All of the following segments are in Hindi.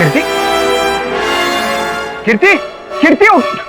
कीर्ति, कीर्ति, कीर्ति उठ।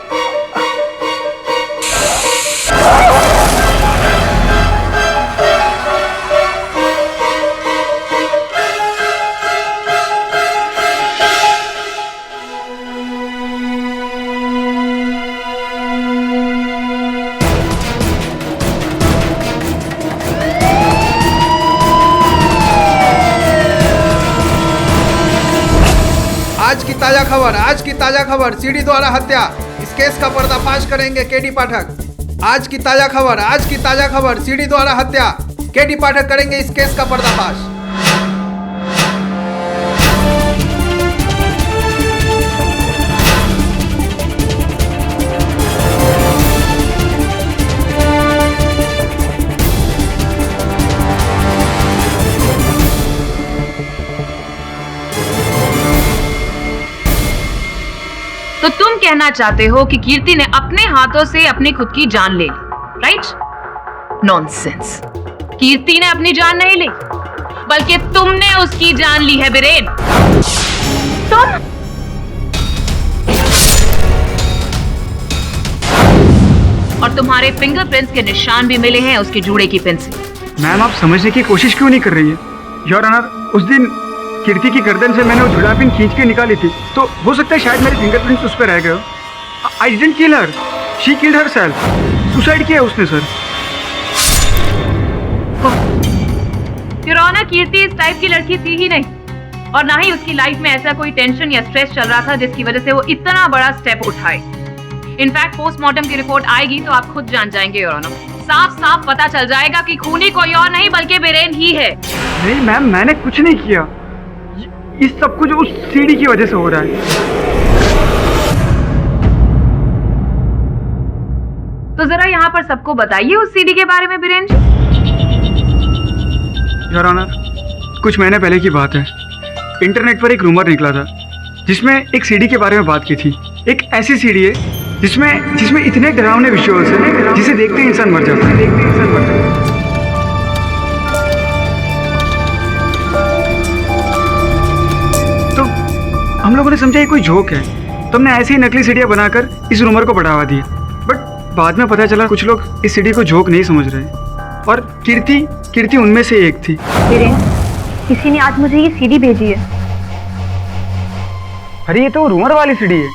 आज की ताजा खबर सीडी द्वारा हत्या। इस केस का पर्दाफाश करेंगे केडी पाठक। आज की ताजा खबर सीडी द्वारा हत्या। केडी पाठक करेंगे इस केस का पर्दाफाश। तो तुम कहना चाहते हो कि कीर्ति ने अपने हाथों से अपनी खुद की जान ले ली, राइट? नॉनसेंस। कीर्ति ने अपनी जान नहीं ली, बल्कि तुमने उसकी जान ली है बीरेन। तुम और तुम्हारे फिंगरप्रिंट्स के निशान भी मिले हैं उसके जूड़े की पिन से। मैम, आप समझने की कोशिश क्यों नहीं कर रही है? योर ऑनर, उस दिन कीर्ति की गर्दन से मैंने वो जुड़ा पिन खींच के निकाली थी, तो हो सकता है शायद मेरे फिंगरप्रिंट्स उस पर रह गए। I didn't kill her, she killed herself. Suicide किया उसने सर। योर ऑनर, कीर्ति इस टाइप की लड़की थी ही नहीं, और ना ही उसकी लाइफ में ऐसा कोई टेंशन या स्ट्रेस चल रहा था जिसकी वजह से वो इतना बड़ा स्टेप उठाए। इनफैक्ट पोस्टमार्टम की रिपोर्ट आएगी तो आप खुद जान जाएंगे योर ऑनर। साफ साफ पता चल जाएगा कि खूनी कोई और नहीं बल्कि बीरेन ही है। नहीं मैम, मैंने कुछ नहीं किया। इस सब कुछ उस सीडी की वजह से हो रहा है। तो जरा यहाँ पर सबको बताइए उस सीडी के बारे में बीरेन जी। योर ऑनर, कुछ महीने पहले की बात है। इंटरनेट पर एक रूमर निकला था जिसमें एक सीडी के बारे में बात की थी। एक ऐसी सीडी है जिसमें इतने डरावने विजुअल्स हैं जिसे देखते ही इंसान मर जाता है। तो हम लोगों ने समझा ये कोई जोक है, तो हमने ऐसी ही नकली सीडियाँ बनाकर इस रूमर को बढ़ावा दिया। बट बाद में पता चला कुछ लोग इस सीडी को जोक नहीं समझ रहे, और कीर्ति उनमें से एक थी। बीरेन, किसी ने आज मुझे ये सीडी भेजी है। अरे ये तो रूमर वाली सीडी है।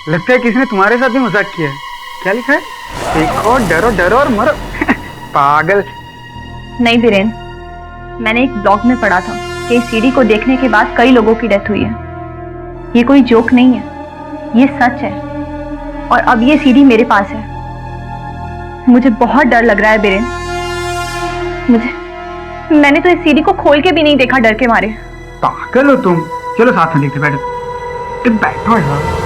लगता है किसी ने तुम्हारे साथ भी मजाक किया है। क्या लिखा है? देखो, डरो और मरो। पागल। नहीं बीरेन, मैंने एक ब्लॉग में पढ़ा था कि इस सीडी को देखने के बाद कई लोगों की डेथ हुई है। ये कोई जोक नहीं है, ये सच है। और अब ये सीडी मेरे पास है। मुझे बहुत डर लग रहा है बीरेन। मैंने तो इस सीडी को खोल के भी नहीं देखा डर के मारे। पागल हो तुम। चलो साथ में देखते, बैठो यार।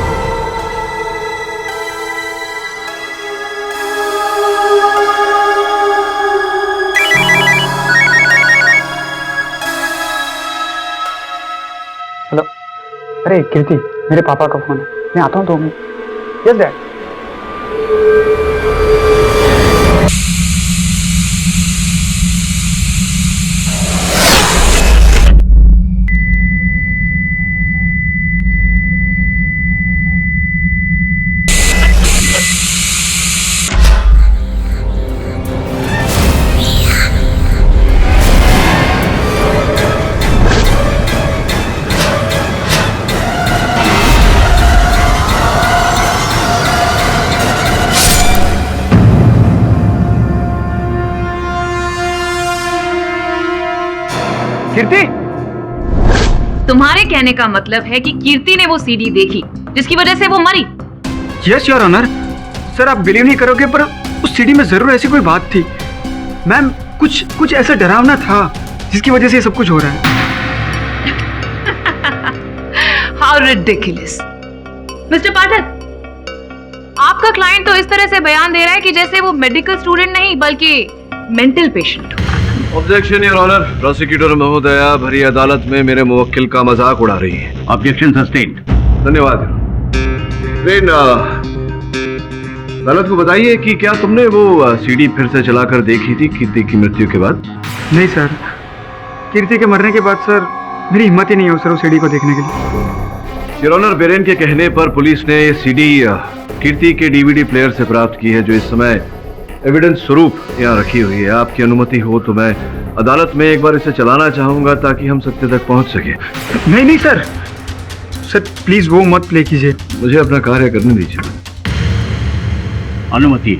हेलो, अरे कीर्ति, मेरे पापा का फोन है, मैं आता हूँ 2 मिनट। Yes dad. कीर्ति, तुम्हारे कहने का मतलब है कि कीर्ति ने वो सीडी देखी जिसकी वजह से वो मरी? Yes your honour. सर, आप बिलीव नहीं करोगे पर उस सीडी में जरूर ऐसी कोई बात थी। मैम, कुछ ऐसा डरावना था जिसकी वजह से ये सब कुछ हो रहा है। How ridiculous! मिस्टर पाठक, आपका क्लाइंट तो इस तरह से बयान दे रहा है कि जैसे वो मेडिकल स्टूडेंट नहीं बल्कि mental patient. Objection your honour. Prosecutor महोदया भरी अदालत में मेरे मुवक्किल का मजाक उड़ा रही है। Objection sustained. धन्यवाद। अदालत को बताइए कि क्या तुमने वो सीडी फिर से चलाकर देखी थी कीर्ति की मृत्यु के बाद? नहीं सर, कीर्ति के मरने के बाद सर मेरी हिम्मत ही नहीं हो सर उस सीडी को देखने के लिए। योर ऑनर, बिरेन के कहने पर पुलिस ने ये सीडी कीर्ति के डीवीडी प्लेयर से प्राप्त की है, जो इस समय एविडेंस स्वरूप यहाँ रखी हुई है। आपकी अनुमति हो तो मैं अदालत में एक बार इसे चलाना चाहूंगा ताकि हम सत्य तक पहुंच सके। नहीं नहीं सर, सर प्लीज वो मत प्ले कीजिए। मुझे अपना कार्य करने दीजिए। अनुमति।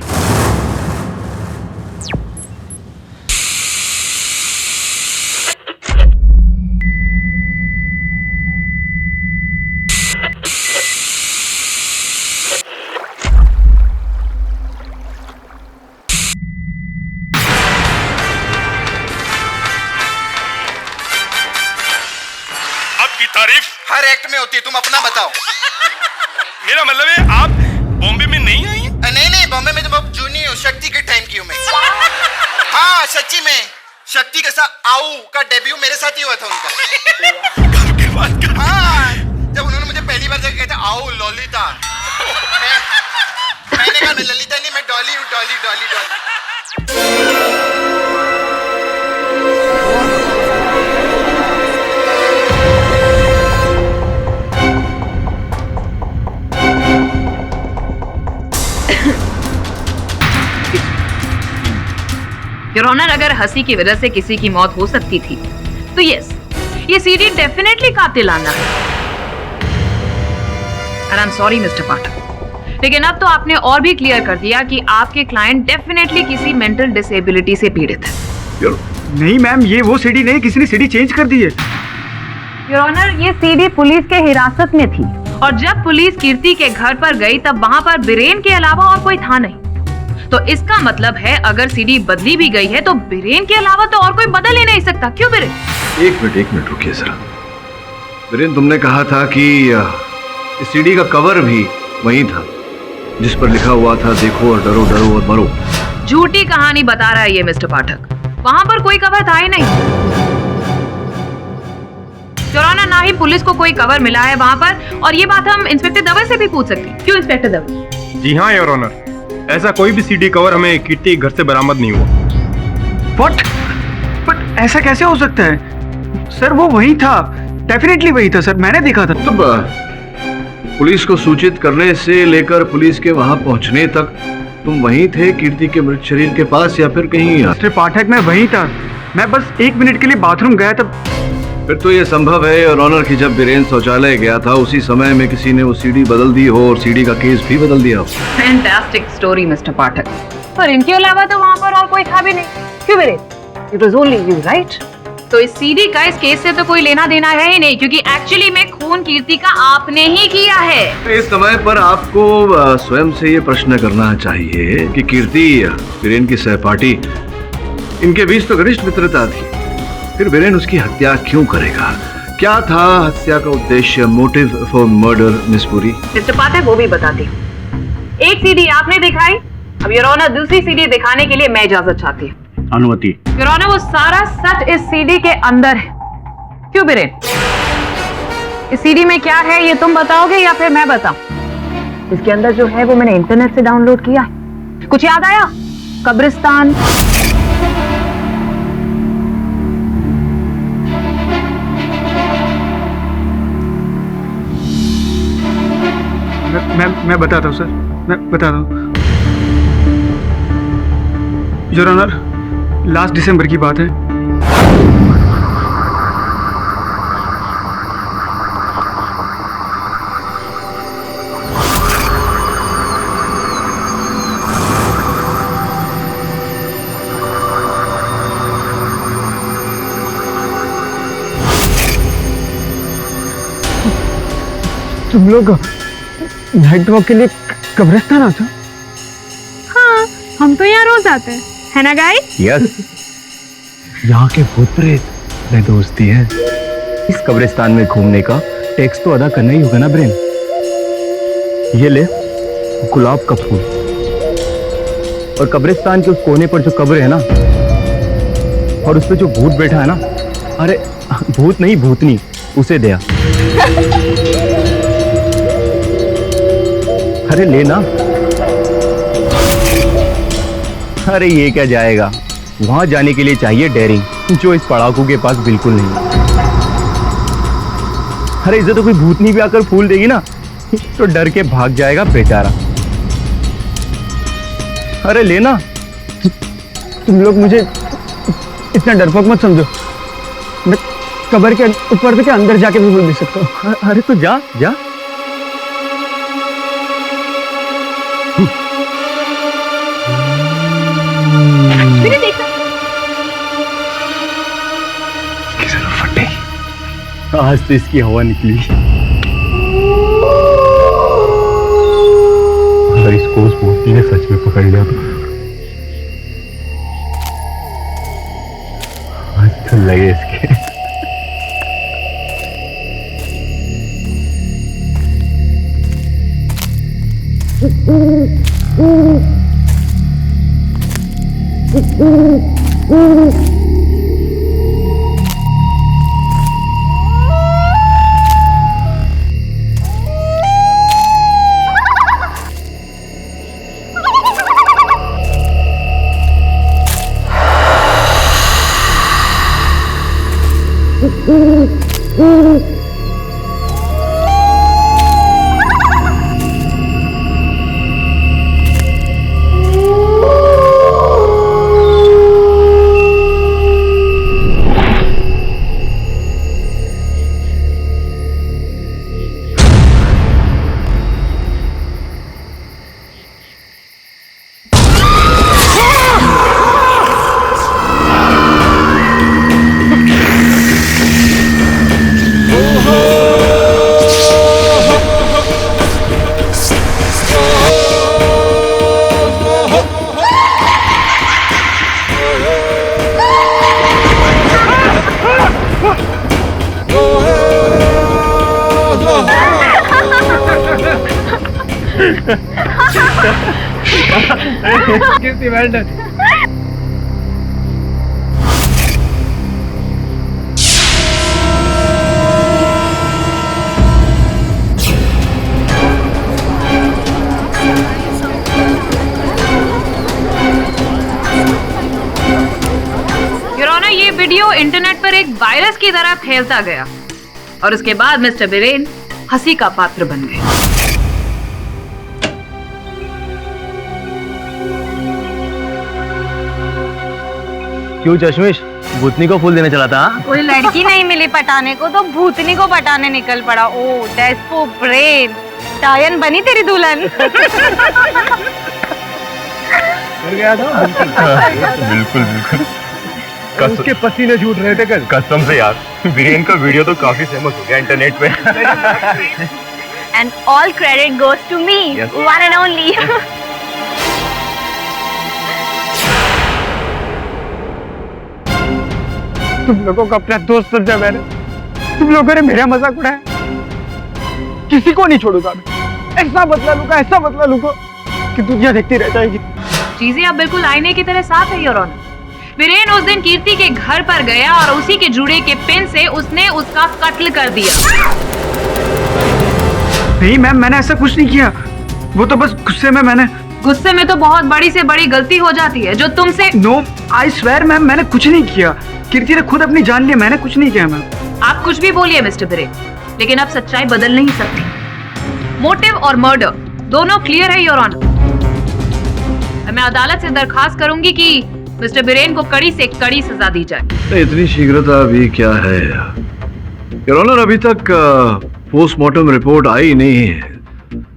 आपकी तारीफ हर एक्ट में होती है, तुम अपना बताओ। मेरा मतलब है आप बॉम्बे में नहीं आई? नहीं, बॉम्बे में तो मैं जूनी हूँ, शक्ति के टाइम की हूँ मैं। हाँ सच्ची में, शक्ति के साथ आऊ का डेब्यू मेरे साथ ही हुआ था उनका। कब के बात कर? हाँ, जब उन्होंने मुझे पहली बार जब कहते आओ ललिता, मैंने कहा ललिता नहीं, मैं डॉली हूँ, डॉली डॉली डॉली। योर ऑनर, अगर हंसी की वजह से किसी की मौत हो सकती थी तो यस, ये सीडी डेफिनेटली कातिलाना है। And I am sorry mister Pathak, लेकिन अब तो आपने और भी क्लियर कर दिया कि आपके क्लाइंट डेफिनेटली किसी मेंटल डिसेबिलिटी से पीड़ित है। नहीं मैम, ये वो सीडी नहीं, किसी ने सीडी चेंज कर दी है। योर ऑनर, ये सीडी पुलिस के हिरासत में थी। और जब पुलिस कीर्ति के घर पर गई तब वहां पर बिरेन के अलावा और कोई था नहीं। तो इसका मतलब है अगर सीडी बदली भी गई है तो बिरेन के अलावा तो और कोई बदल ही नहीं सकता। क्यों बिरेन? एक मिनट रुकिए जरा। बिरेन, तुमने कहा था कि इस सीडी का कवर भी वही था जिस पर लिखा हुआ था देखो और डरो, डरो और मरो। झूठी कहानी बता रहा है ये मिस्टर पाठक। वहां पर कोई कवर था ही नहीं। योर ऑनर, ना ही पुलिस को कोई कवर मिला है वहां पर, और ये बात हम इंस्पेक्टर दवे से भी पूछ सकते हैं। क्यों इंस्पेक्टर दवे? जी हाँ योर ऑनर, ऐसा कोई भी सीडी कवर हमें कीर्ति के घर से बरामद नहीं हुआ। व्हाट? बट ऐसा कैसे हो सकता है सर? वो वही था, डेफिनेटली वही था सर, मैंने देखा था। तो पुलिस को सूचित करने से लेकर पुलिस के वहां पहुंचने तक तुम वहीं थे कीर्ति के मृत शरीर के पास, या फिर कहीं? मिस्टर पाठक, मैं वहीं था। मैं बस 1 मिनट के लिए बाथरूम गया था। फिर तो ये संभव है और ऑनर की जब बिरेन शौचालय गया था उसी समय में किसी ने वो सीडी बदल दी हो और सीडी का केस भी बदल दिया हो। फैंटास्टिक स्टोरी मिस्टर पाठक। पर इनके अलावा तो वहां पर और कोई था भी नहीं। क्यों villain? It was only you, right? तो इस सीडी का इस केस से तो कोई लेना देना है ही नहीं, क्योंकि एक्चुअली में खून कीर्ति का आपने ही किया है। इस समय पर आपको स्वयं से ये प्रश्न करना चाहिए कि कीर्ति बिरेन की सहपाठी, इनके बीच तो घनिष्ठ मित्रता थी, फिर बिरेन उसकी हत्या क्यों करेगा? क्या था हत्या का उद्देश्य, motive for murder, miss Puri? Mister Pathak, वो भी बताती हूँ। एक सीडी आपने दिखाई, अब योर ऑनर दूसरी सीडी दिखाने के लिए मैं इजाजत चाहती हूँ। अनुमति। योर ऑनर, वो सारा सच इस सीडी के अंदर है। क्यों बिरेन? इस सीडी में क्या है ये तुम बताओगे या फिर मैं बताऊं? इसके अंदर जो है वो मैंने इंटरनेट से डाउनलोड किया है। कुछ याद आया? कब्रिस्तान, मैं बताता हूँ सर, मैं बताता हूँ। योर ऑनर, लास्ट दिसंबर की बात है। तुम लोग नाइट वॉक के लिए कब्रिस्तान आते हो? हाँ, हम तो यहाँ रोज आते हैं, है ना गाइस? यस, यहाँ के भूत प्रेत में दोस्ती है। इस कब्रिस्तान में घूमने का टैक्स तो अदा करना ही होगा ना ब्रेन। ये ले गुलाब का फूल, और कब्रिस्तान के उस कोने पर जो कब्र है ना, और उस पे जो भूत बैठा है ना, अरे भूत नहीं भूतनी, उसे दिया। अरे लेना। अरे ये क्या जाएगा, वहां जाने के लिए चाहिए डेयरिंग, जो इस पड़ाकू के पास बिल्कुल नहीं। अरे इसे तो कोई भूतनी भी आकर फूल देगी ना तो डर के भाग जाएगा बेचारा। अरे लेना, तुम लोग मुझे इतना डरपोक मत समझो। मैं कब्र के ऊपर के अंदर जाके भी फूल दे सकता हूँ। अरे तो जा जा। मैंने देखा आज तो इसकी हवा निकली। अगर इसको उस भूतनी ने सच में पकड़ लिया तो आज तो लगे इसके। कीर्ति, well done. योर ऑनर, ये वीडियो इंटरनेट पर एक वायरस की तरह फैलता गया और उसके बाद मिस्टर बिरेन हंसी का पात्र बन गए। क्यों चश्मिश, भूतनी को फूल देने चला था? कोई लड़की नहीं मिली पटाने को तो भूतनी को पटाने निकल पड़ा। Oh that's for brain. टायन बनी तेरी दुल्हन। कर गया था। बिल्कुल बिल्कुल। उसके पसीने छूट रहे थे कल। कसम से यार, वीरेन का वीडियो तो काफी फेमस हो गया इंटरनेट पे। And all credit goes to me, one and only. तुम लोगों को अपना दोस्त समझा मैंने। तुम लोगों ने मेरा मजाक उड़ाया। किसी को नहीं छोड़ूंगा मैं। ऐसा बदला लूंगा कि दुनिया देखती रह जाएगी। चीजें अब बिल्कुल आईने की तरह साफ है योर ऑनर। वीरेन उस दिन कीर्ति के घर पर गया और उसी के जुड़े के पिन से उसने उसका कत्ल कर दिया। नहीं मैम, मैंने ऐसा कुछ नहीं किया। वो तो बस गुस्से में तो बहुत बड़ी से बड़ी गलती हो जाती है जो तुमसे। नो, आई स्वेयर मैम, मैंने कुछ नहीं किया। कीर्ति ने खुद अपनी जान ली, मैंने कुछ नहीं किया मैम। आप कुछ भी बोलिए मिस्टर बिरेन, लेकिन अब सच्चाई बदल नहीं सकती। मोटिव और मर्डर दोनों क्लियर है योर ऑनर। मैं अदालत से दरखास्त करूंगी कि मिस्टर बिरेन को कड़ी से कड़ी सजा दी जाए। इतनी शीघ्रता अभी क्या है योर ऑनर? अभी तक पोस्टमार्टम रिपोर्ट आई नहीं है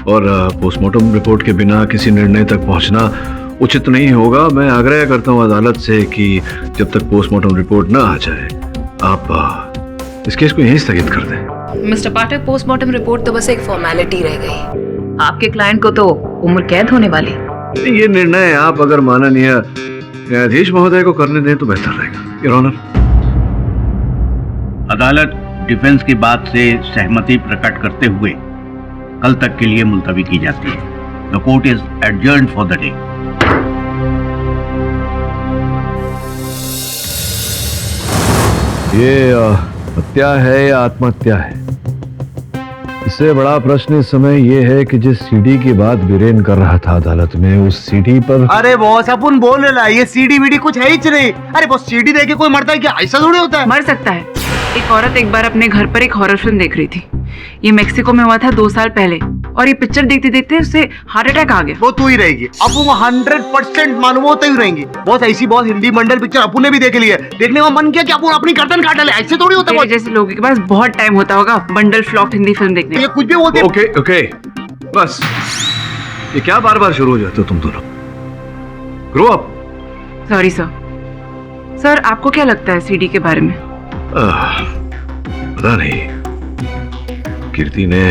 और पोस्टमार्टम रिपोर्ट के बिना किसी निर्णय तक पहुंचना उचित नहीं होगा। मैं आग्रह करता हूं अदालत से कि जब तक पोस्टमार्टम रिपोर्ट ना आ जाए आप इस केस को यहीं स्थगित कर दें। मिस्टर पाठक, पोस्टमार्टम रिपोर्ट तो बस एक फॉर्मेलिटी रह गई। आपके क्लाइंट को तो उम्र कैद होने वाली। ये निर्णय आप अगर माननीय न्यायाधीश महोदय को करने दें तो बेहतर रहेगा योर ऑनर। अदालत डिफेंस की बात से सहमति प्रकट करते हुए कल तक के लिए मुलतवी की जाती है। The court is adjourned for the day. ये हत्या है या आत्महत्या है, इससे बड़ा प्रश्न इस समय ये है कि जिस सीडी की बात बीरेन कर रहा था अदालत में, उस सीडी पर। अरे बॉस, अपन बोल रहे ये सीडी वीडी कुछ है ही नहीं। अरे बॉस, सीडी देके कोई मरता है क्या? ऐसा थोड़ी होता है। मर सकता है एक औरत एक बार अपने घर पर एक हॉरर फिल्म देख रही थी। ये मेक्सिको में हुआ था 2 साल पहले, और ये पिक्चर देखते देखते उसे हार्ट अटैक आ गया। वो तू ही रहेगी अब, वो 100% मालूम हो तो ही रहेंगी। बहुत ऐसी बहुत हिंदी मंडल पिक्चर अपू ने भी देख ली है, देखने का मन किया कि अपू अपनी गर्दन काट ले। ऐसे थोड़ी होता है, जैसे लोगों के पास बहुत टाइम होता होगा बंडल फ्लॉप हिंदी फिल्म देखने। ये कुछ भी बोलते। ओके ओके बस, ये क्या बार बार शुरू हो जाते हो तुम दोनों? Grow up. सॉरी सर, आपको क्या लगता है सीडी के बारे में? पता नहीं, कीर्ति ने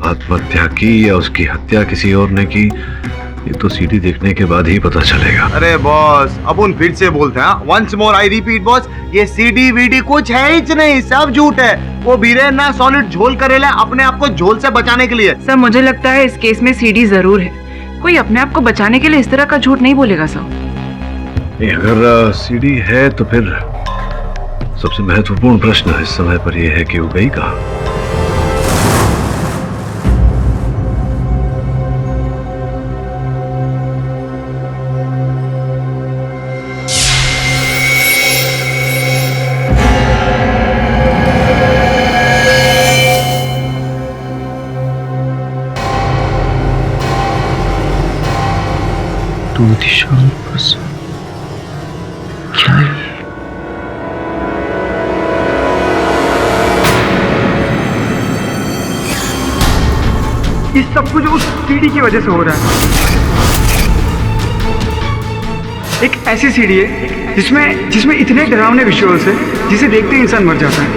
आत्महत्या की या उसकी हत्या किसी और ने की, ये तो सीडी देखने के बाद ही पता चलेगा। अरे बॉस, अपन फिर से बोलते हैं, once more I repeat boss, ये सीडी वीडी कुछ है ही नहीं, सब झूठ है। वो बीरेन ना सॉलिड झोल करेला अपने आप को झोल से बचाने के लिए। सर मुझे लगता है इस केस में सीडी जरूर है। कोई अपने आप को बचाने के लिए इस तरह का झूठ नहीं बोलेगा सर। नहीं, अगर सीडी है तो फिर सबसे महत्वपूर्ण प्रश्न इस समय पर यह है कि वो गई कहाँ? तू दिशांत बस क्या है? ये सब कुछ उस सीडी की वजह से हो रहा है। एक ऐसी सीडी है जिसमें इतने डरावने विजुअल्स है जिसे देखते ही इंसान मर जाता है।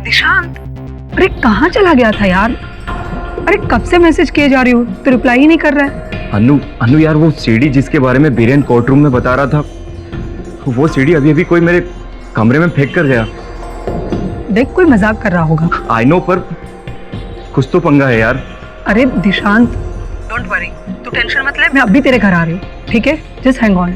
निशांत, अरे कहाँ चला गया था यार? अरे कब से मैसेज किए जा रही हूँ तो रिप्लाई ही नहीं कर रहा है। अनु यार, वो सीडी जिसके बारे में बीरेन कोर्ट रूम में बता रहा था, वो सीडी अभी कोई मेरे कमरे में फेंक कर गया। देख, कोई मजाक कर रहा होगा। आई नो, पर कुछ तो पंगा है यार। अरे दिशांत, डोंट वरी, तू टेंशन मत ले, मैं अभी तेरे घर आ रही हूँ, ठीक है? Just hang on.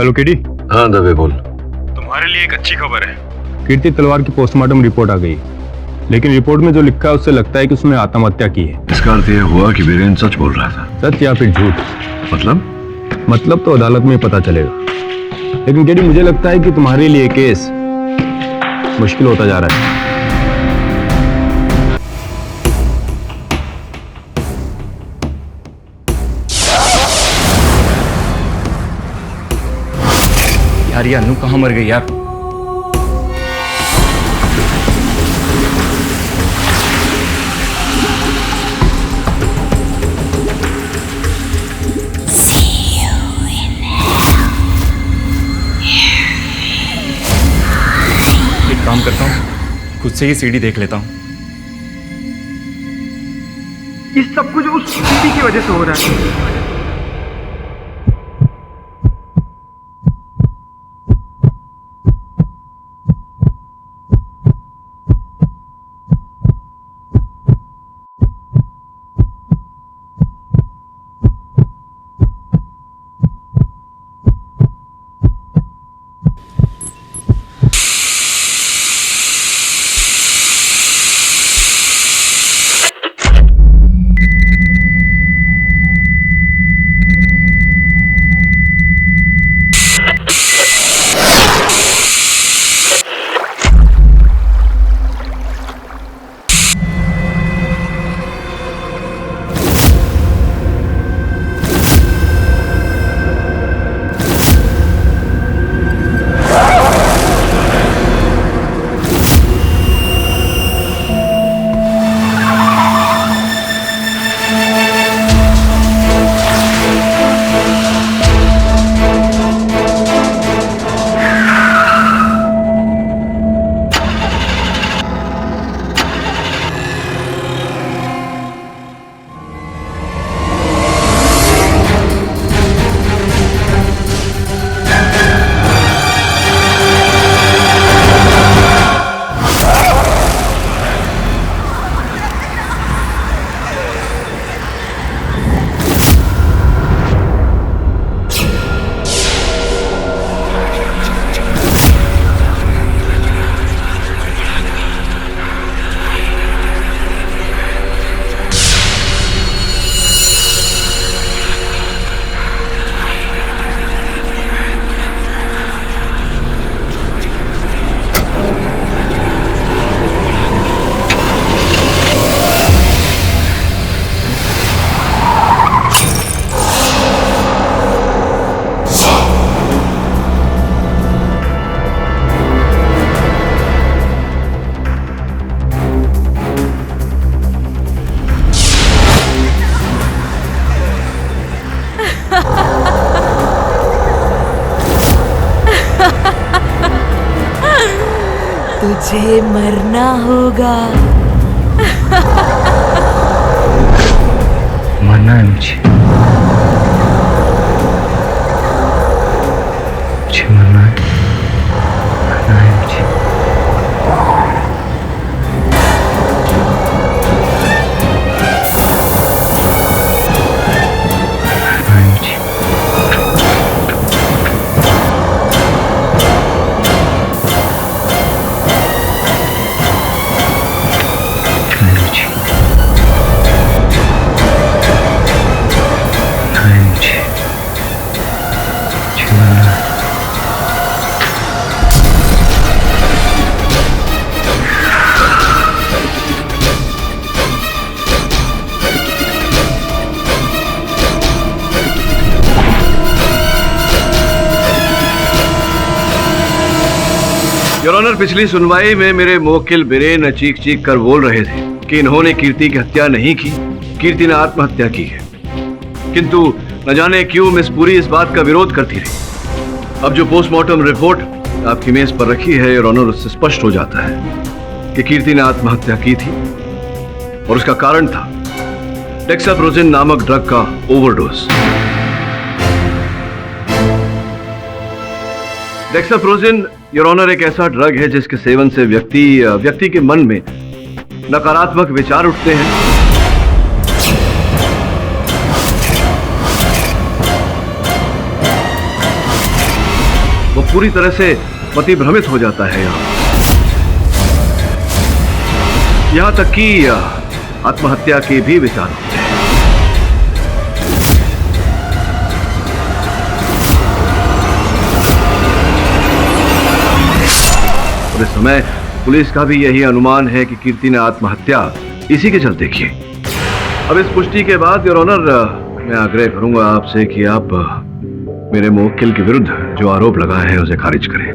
Hello KD. हाँ दबे बोल। तुम्हारे लिए एक अच्छी खबर है। कीर्ति तलवार की पोस्टमार्टम रिपोर्ट आ गई, लेकिन रिपोर्ट में जो लिखा है उससे लगता है कि उसने आत्महत्या की है। इसका अर्थ यह हुआ कि बीरेन सच बोल रहा था। सच या फिर झूठ? मतलब तो अदालत में पता चलेगा, लेकिन केडी मुझे लगता है कि तुम्हारे लिए केस मुश्किल होता जा रहा है। यार ये अनु कहाँ मर गई यार? एक काम करता हूँ, खुद से ही सीडी देख लेता हूँ। ये सब कुछ उस सीडी की वजह से हो रहा है। मुझे मरना होगा। मरना है मुझे मरना है मुझे। योर ऑनर, पिछली सुनवाई में मेरे मुवक्किल बिरेन चीख चीख कर बोल रहे थे कि इन्होंने कीर्ति की हत्या नहीं की, कीर्ति ने आत्महत्या की है। किंतु न जाने क्यों मिस पुरी इस बात का विरोध करती रही। अब जो पोस्टमार्टम रिपोर्ट आपकी मेज पर रखी है योर ऑनर, उससे स्पष्ट हो जाता है कि कीर्ति ने आत्महत्या की थी और उसका कारण था डेक्साप्रोजिन नामक ड्रग का ओवरडोज। डेक्साप्रोजिन योर ऑनर एक ऐसा ड्रग है जिसके सेवन से व्यक्ति के मन में नकारात्मक विचार उठते हैं, वो पूरी तरह से मतिभ्रमित हो जाता है। यहां तक कि आत्महत्या के भी विचार होते हैं। इस समय पुलिस का भी यही अनुमान है कि कीर्ति ने आत्महत्या इसी के चलते की। अब इस पुष्टि के बाद योर ऑनर, मैं आग्रह करूंगा आपसे कि आप मेरे मुवक्किल के विरुद्ध जो आरोप लगाए हैं उसे खारिज करें।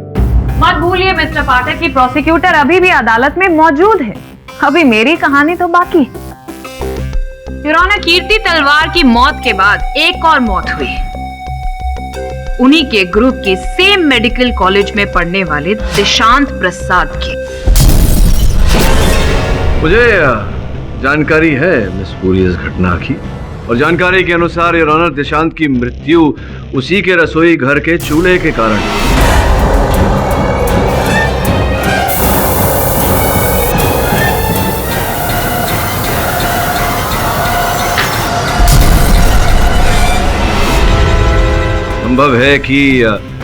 मत भूलिए मिस्टर पाठक की प्रोसिक्यूटर अभी भी अदालत में मौजूद है। अभी मेरी कहानी तो बाकी है। योर ऑनर, कीर्ति तलवार की मौत के बाद एक और मौत हुई, उन्हीं के ग्रुप के सेम मेडिकल कॉलेज में पढ़ने वाले दिशांत प्रसाद की। मुझे जानकारी है मिस पुरी इस घटना की, और जानकारी के अनुसार योर ऑनर दिशांत की मृत्यु उसी के रसोई घर के चूल्हे के कारण। संभव है कि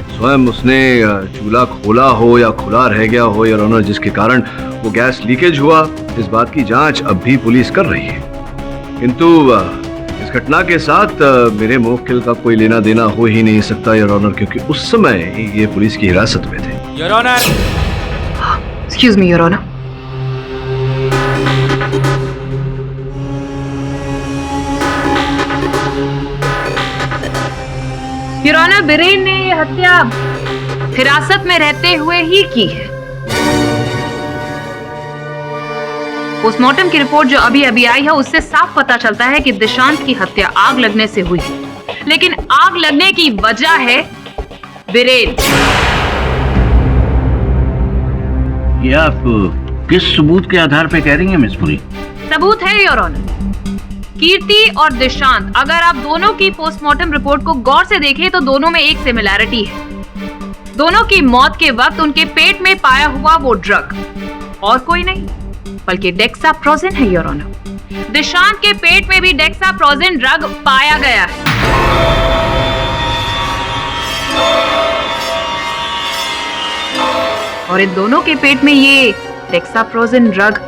स्वयं उसने चूल्हा खोला हो या खुला रह गया हो योर ऑनर, जिसके कारण वो गैस लीकेज हुआ। इस बात की जांच अब भी पुलिस कर रही है, किंतु इस घटना के साथ मेरे मुवक्किल का कोई लेना देना हो ही नहीं सकता योर ऑनर, क्योंकि उस समय ये पुलिस की हिरासत में थे। Your honour, excuse me your honour. Your honour, Biren ने ये हत्या हिरासत में रहते हुए ही की है। पोस्टमार्टम की रिपोर्ट जो अभी अभी आई है उससे साफ पता चलता है कि दिशांत की हत्या आग लगने से हुई, लेकिन आग लगने की वजह है बिरेन। ये आप किस सबूत के आधार पे कह रही हैं मिस पुरी? सबूत है योर ऑनर। कीर्ति और दिशांत, अगर आप दोनों की पोस्टमार्टम रिपोर्ट को गौर से देखें तो दोनों में एक सिमिलैरिटी है। दोनों की मौत के वक्त उनके पेट में पाया हुआ वो ड्रग और कोई नहीं बल्कि डेक्साप्रोजिन है योर ऑनर। दिशांत के पेट में भी डेक्साप्रोजिन ड्रग पाया गया है। और इन दोनों के पेट में ये डेक्साप्रोजिन ड्रग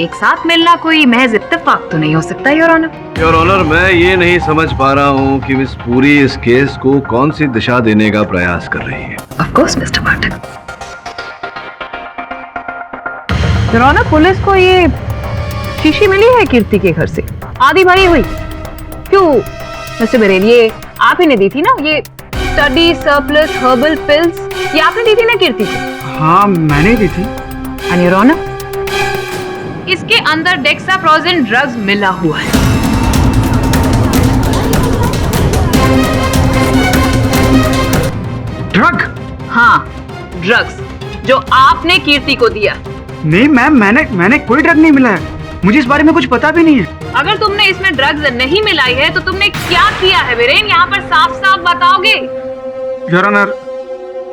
एक साथ मिलना कोई महज इत्तेफाक तो नहीं हो सकता योर ऑनर। योर ऑनर, मैं ये नहीं समझ पा रहा हूँ कि मिस पुरी इस केस को कौन सी दिशा देने का प्रयास कर रही है। Of course mister Pathak. Your honour, police को ये शीशी मिली है कीर्ति के घर से, आधी भरी हुई। क्यों मिस्टर बिरेन, ये आप ही ने दी थी ना ये स्टडी सरप्लस हर्बल पिल्स? ये आपने दी थी ना कीर्ति को? हाँ, मैंने दी थी। एंड योर ऑनर, इसके अंदर डेक्साप्रोजिन ड्रग्स मिला हुआ है। ड्रग? हाँ, ड्रग्स जो आपने कीर्ति को दिया। नहीं मैम, मैंने कोई ड्रग नहीं मिला है, मुझे इस बारे में कुछ पता भी नहीं है। अगर तुमने इसमें ड्रग्स नहीं मिलाई है तो तुमने क्या किया है वीरेन? यहाँ पर साफ साफ बताओगे? योर ऑनर,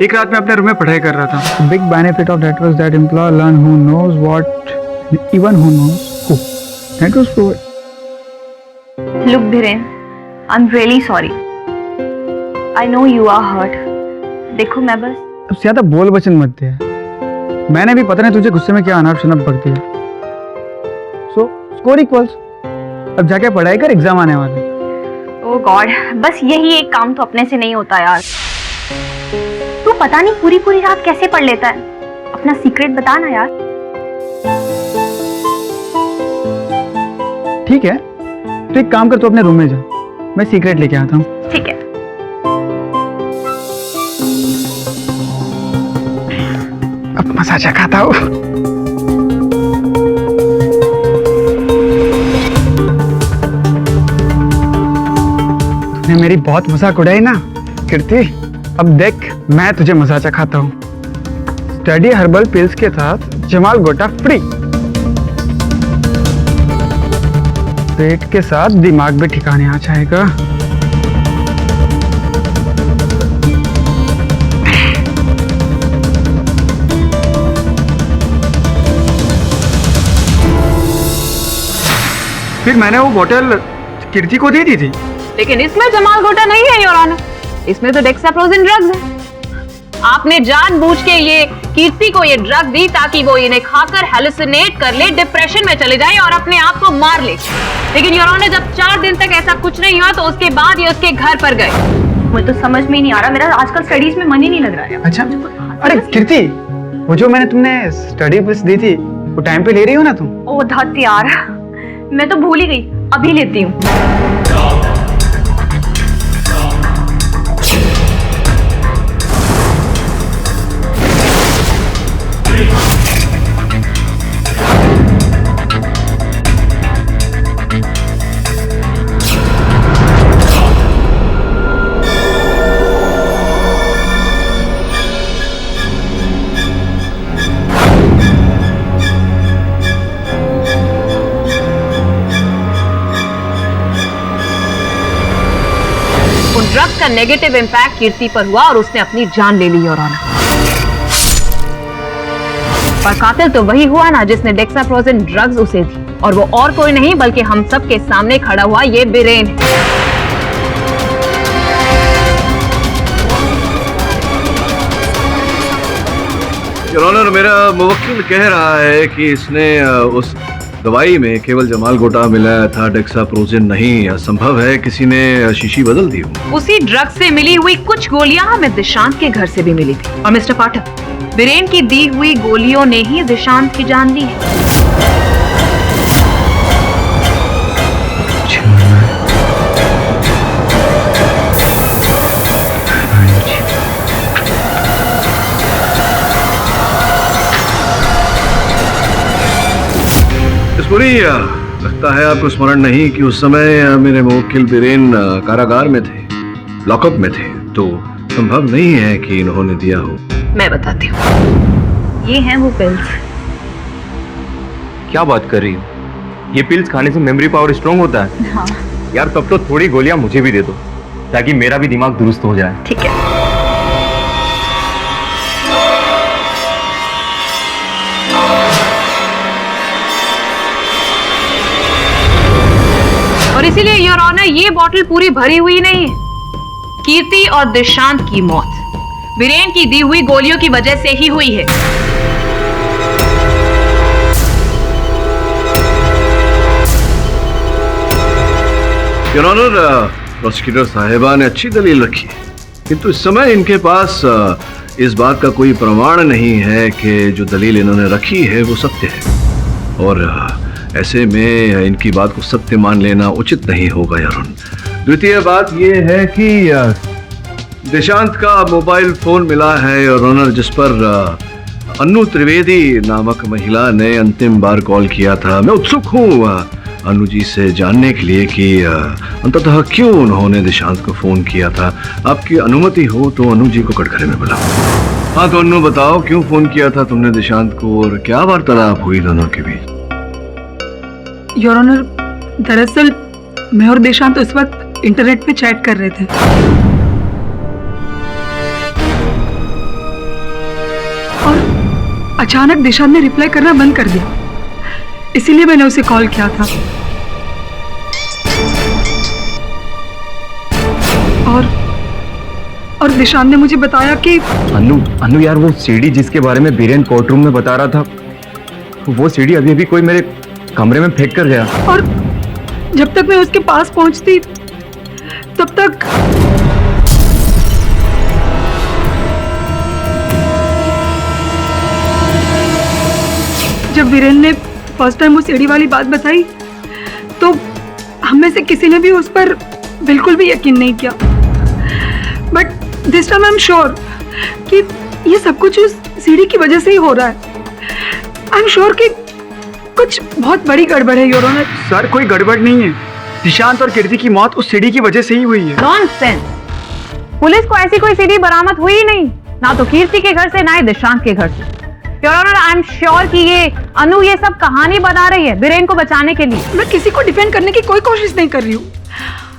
एक रात में अपने रूम में पढ़ाई कर रहा था। Big benefit of that was that employ learn who knows what even who knows who. That was proved. Look Viren, I am really sorry. I know you are hurt. देखो मैं बस अब ज्यादा बोल बचन मत दे। मैंने भी पता नहीं तुझे गुस्से में क्या अनाप शनाप बक दिया। So score equals. अब जाके पढ़ाई कर, एग्जाम आने वाले। ओह गॉड, बस यही एक काम तो अपने से नहीं होता यार। तू पता नहीं पूरी पूरी रात कैसे पढ़ लेता है। अपना सीक्रेट बता ना यार। ठीक है, तो एक काम कर, तू अपने रूम में जा, मैं सीक्रेट लेके आता हूँ। ठीक है। अब मसाजा खाता हूँ। तूने मेरी बहुत मजाक उड़ाई ना कीर्ति, अब देख मैं तुझे मसाजा खाता हूँ। स्टडी हर्बल पिल्स के साथ जमाल गोटा फ्री। पेट के साथ दिमाग भी ठिकाने आ जाएगा। फिर मैंने वो बोतल कीर्ति को दे दी थी। लेकिन इसमें जमाल गोटा नहीं है योर ऑनर, इसमें तो डेक्साप्रोजिन ड्रग्स है। आपने जानबूझ के ये कीर्ति को ये ड्रग दी ताकि वो इन्हें खाकर हेलुसिनेट कर ले, डिप्रेशन में चले जाए और अपने आप को मार ले। लेकिन योर ऑनर, जब 4 दिन तक ऐसा कुछ नहीं हुआ तो उसके बाद ये उसके घर पर गए। मुझे तो समझ में ही नहीं आ रहा, मेरा आजकल स्टडीज में मन ही नहीं लग रहा है। अच्छा, अरे कीर्ति, वो जो मैंने तुमने स्टडी बुक्स दी थी वो टाइम पे ले रही हो ना तुम? ओ धत यार, मैं तो भूल ही गई, अभी लेती हूँ। ड्रग्स का नेगेटिव इंपैक्ट कीर्ति पर हुआ और उसने अपनी जान ले ली योर ऑनर। पर कातिल तो वही हुआ ना जिसने डेक्साप्रोजिन ड्रग्स उसे दी, और वो और कोई नहीं बल्कि हम सब के सामने खड़ा हुआ ये बीरेन है। योर ऑनर, मेरा मुवक्किल कह रहा है कि इसने उस दवाई में केवल जमाल गोटा मिलाया था, डेक्साप्रोजिन नहीं। संभव है किसी ने शीशी बदल दी हो। उसी ड्रग से मिली हुई कुछ गोलियां हमें दिशांत के घर से भी मिली थी। और मिस्टर पाठक, बीरेन की दी हुई गोलियों ने ही दिशांत की जान दी है। पूरी लगता है आपको स्मरण नहीं कि उस समय मेरे मुवक्किल बीरेन कारागार में थे, लॉकअप में थे, तो संभव नहीं है कि इन्होंने दिया हो। मैं बताती हूँ। ये हैं वो पिल्स। क्या बात कर रही हो? ये पिल्स खाने से मेमोरी पावर स्ट्रांग होता है? हाँ। यार तब तो थोड़ी गोलियां मुझे भी दे दो ताकि मेरा भी दिमाग दुरुस्त हो जाए। ठीक है। और इसीलिए योर ऑनर, ये बॉटल पूरी भरी हुई नहीं है। कीर्ति और दिशांत की मौत बीरेन की दी हुई गोलियों की वजह से ही हुई है। योर ऑनर, प्रोसिक्यूटर साहिबा ने अच्छी दलील रखी है, किंतु इस समय इनके पास इस बात का कोई प्रमाण नहीं है कि जो दलील इन्होंने रखी है वो सत्य है, और ऐसे में इनकी बात को सत्य मान लेना उचित नहीं होगा यार। द्वितीय बात यह है कि दिशांत का मोबाइल फोन मिला है और ऑनर, जिस पर अनु त्रिवेदी नामक महिला ने अंतिम बार कॉल किया था। मैं उत्सुक हूँ अनु जी से जानने के लिए कि अंततः क्यों उन्होंने दिशांत को फोन किया था। आपकी अनुमति हो तो अनु जी को कटघरे में बुलाओ। हाँ तो अन्नू बताओ, क्यों फोन किया था तुमने दिशांत को और क्या वार्तालाप हुई दोनों के बीच? योर ऑनर, दरअसल मैं और देशांत उस वक्त इंटरनेट पे चैट कर रहे थे। और अचानक देशांत ने रिप्लाई करना बंद कर दिया, इसीलिए मैंने उसे कॉल किया था। और दिशांत ने मुझे बताया कि अनु यार, वो सीडी जिसके बारे में बीरेन कोर्ट रूम में बता रहा था, वो सीडी अभी अभी कोई मेरे कमरे में फेंक कर गया। और जब तक मैं उसके पास पहुंचती तब तक जब वीरेन ने फर्स्ट टाइम वो सीडी वाली बात बताई तो हम में से किसी ने भी उस पर बिल्कुल भी यकीन नहीं किया। But this time I am sure कि ये सब कुछ उस सीडी की वजह से ही हो रहा है। आई एम श्योर कि कुछ बहुत बड़ी गड़बड़ है योर ऑनर। सर कोई गड़बड़ नहीं है, दिशांत और कीर्ति की मौत उस सीडी की वजह से ही हुई है। नॉनसेंस! पुलिस को ऐसी कोई सीडी बरामद हुई ही नहीं, ना तो कीर्ति के घर से ना ही दिशांत के घर से। Your honour, I am sure कि ये अनु ये सब कहानी बना रही है बीरेन को बचाने के लिए। मैं किसी को डिफेंड करने की कोई कोशिश नहीं कर रही हूँ।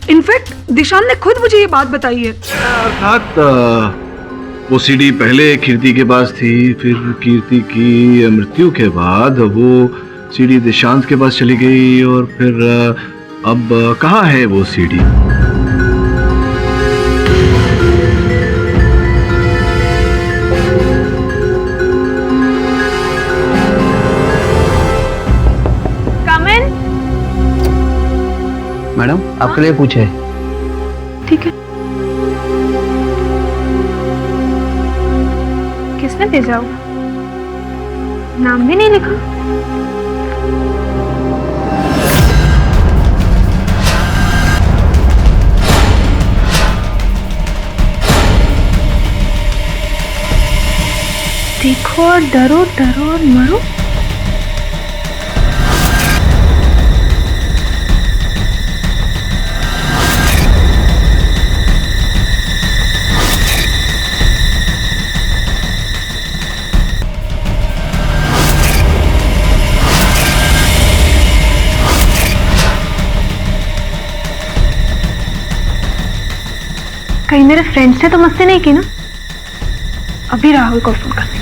इनफैक्ट दिशांत ने खुद मुझे ये बात बताई है। अर्थात वो सीडी पहले कीर्ति के पास थी, फिर कीर्ति की मृत्यु के बाद वो सीडी दिशांत के पास चली गई, और फिर अब कहाँ है वो सीडी? मैडम आपके लिए पूछे। ठीक है। किसने भेजा होगा? नाम भी नहीं लिखा। देखो और डरो, डरो और मरो। कहीं मेरे फ्रेंड्स ने तो मस्ती नहीं की ना? अभी राहुल को फोन करने।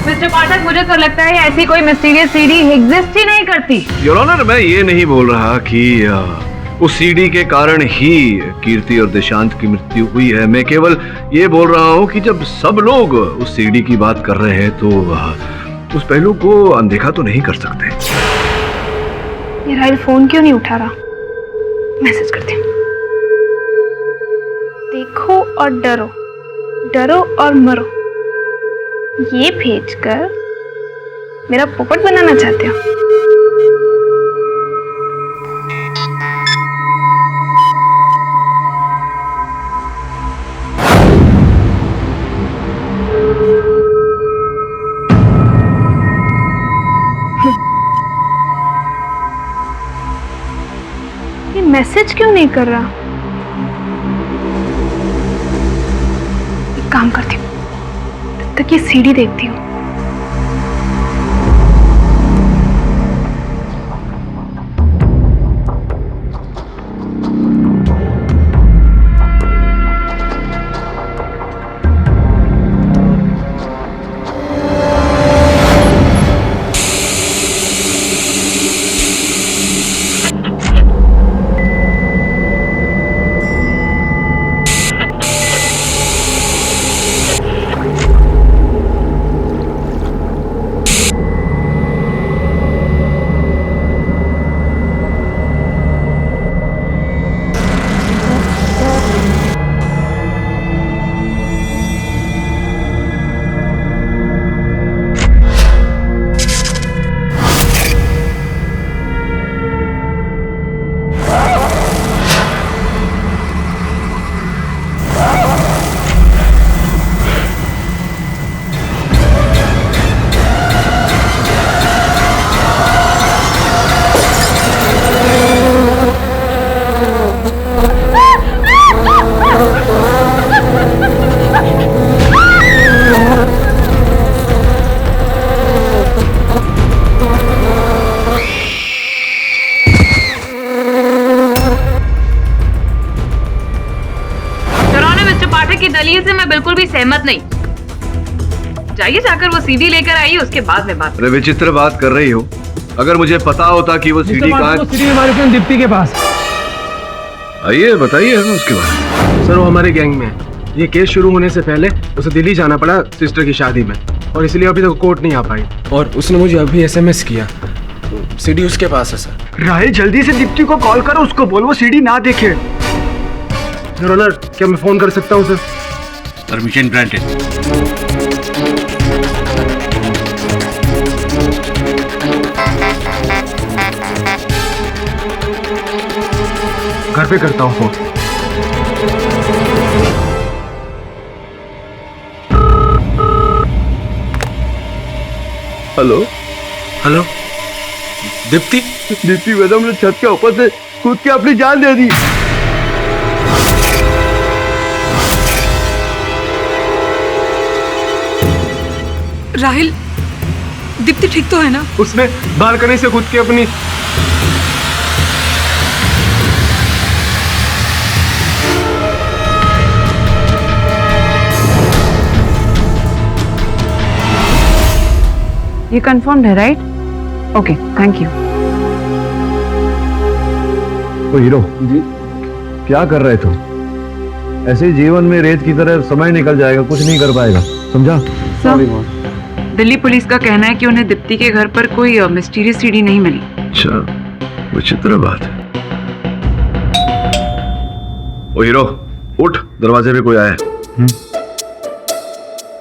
मिस्टर पाठक, मुझे तो लगता है ऐसी कोई मिस्टीरियस सीडी एग्जिस्ट ही नहीं करती। योर ऑनर, मैं ये नहीं बोल रहा कि उस सीडी के कारण ही कीर्ति और दिशांत की मृत्यु हुई है। मैं केवल ये बोल रहा हूँ कि जब सब लोग उस सीडी की बात कर रहे हैं तो उस पहलू को अनदेखा तो नहीं कर सकते। ये राहुल फोन क्यों नहीं उठा रहा? मैसेज करती हूँ। देखो और डरो, डरो और मरो। ये भेजकर मेरा पोपट बनाना चाहते हो? ये मैसेज क्यों नहीं कर रहा? एक काम करती हूँ, तब तक ये सीडी देखती हूँ। पाठक की दलील से मैं बिल्कुल भी सहमत नहीं। जाइए जाकर वो सीडी लेकर आइए, उसके बाद में बात। अरे विचित्र बात कर रही हो। अगर मुझे पता होता कि वो सीडी कहाँ, सीडी हमारे फ्रेंड दीप्ति के पास। आइए बताइए हमें उसके बारे में। सर वो हमारे गैंग में है। ये केस शुरू होने से पहले उसे दिल्ली जाना पड़ा सिस्टर की शादी में, और इसलिए अभी तक कोर्ट नहीं आ पाई। और उसने मुझे अभी SMS किया, तो सीडी उसके पास है सर। राहिल जल्दी से दीप्ति को कॉल करो, उसको बोल वो सीडी ना देखे। योर ऑनर, क्या मैं फोन कर सकता हूँ सर? Permission granted. घर पे करता हूँ phone. Hello hello Deepti? Deepti madam ने छत के ऊपर से कूद के अपनी जान दे दी। राहिल, दीप्ति ठीक तो है ना? उसने बालकनी से कूद के अपनी ये कंफर्म्ड है राइट? Okay, thank you. तो हीरो जी क्या कर रहे तुम? ऐसे ही जीवन में रेत की तरह समय निकल जाएगा, कुछ नहीं कर पाएगा, समझा? दिल्ली पुलिस का कहना है कि उन्हें दीप्ति के घर पर कोई मिस्टीरियस सीडी नहीं मिली। अच्छा, विचित्र बात है। ओ हीरो उठ, दरवाजे पे कोई आया है।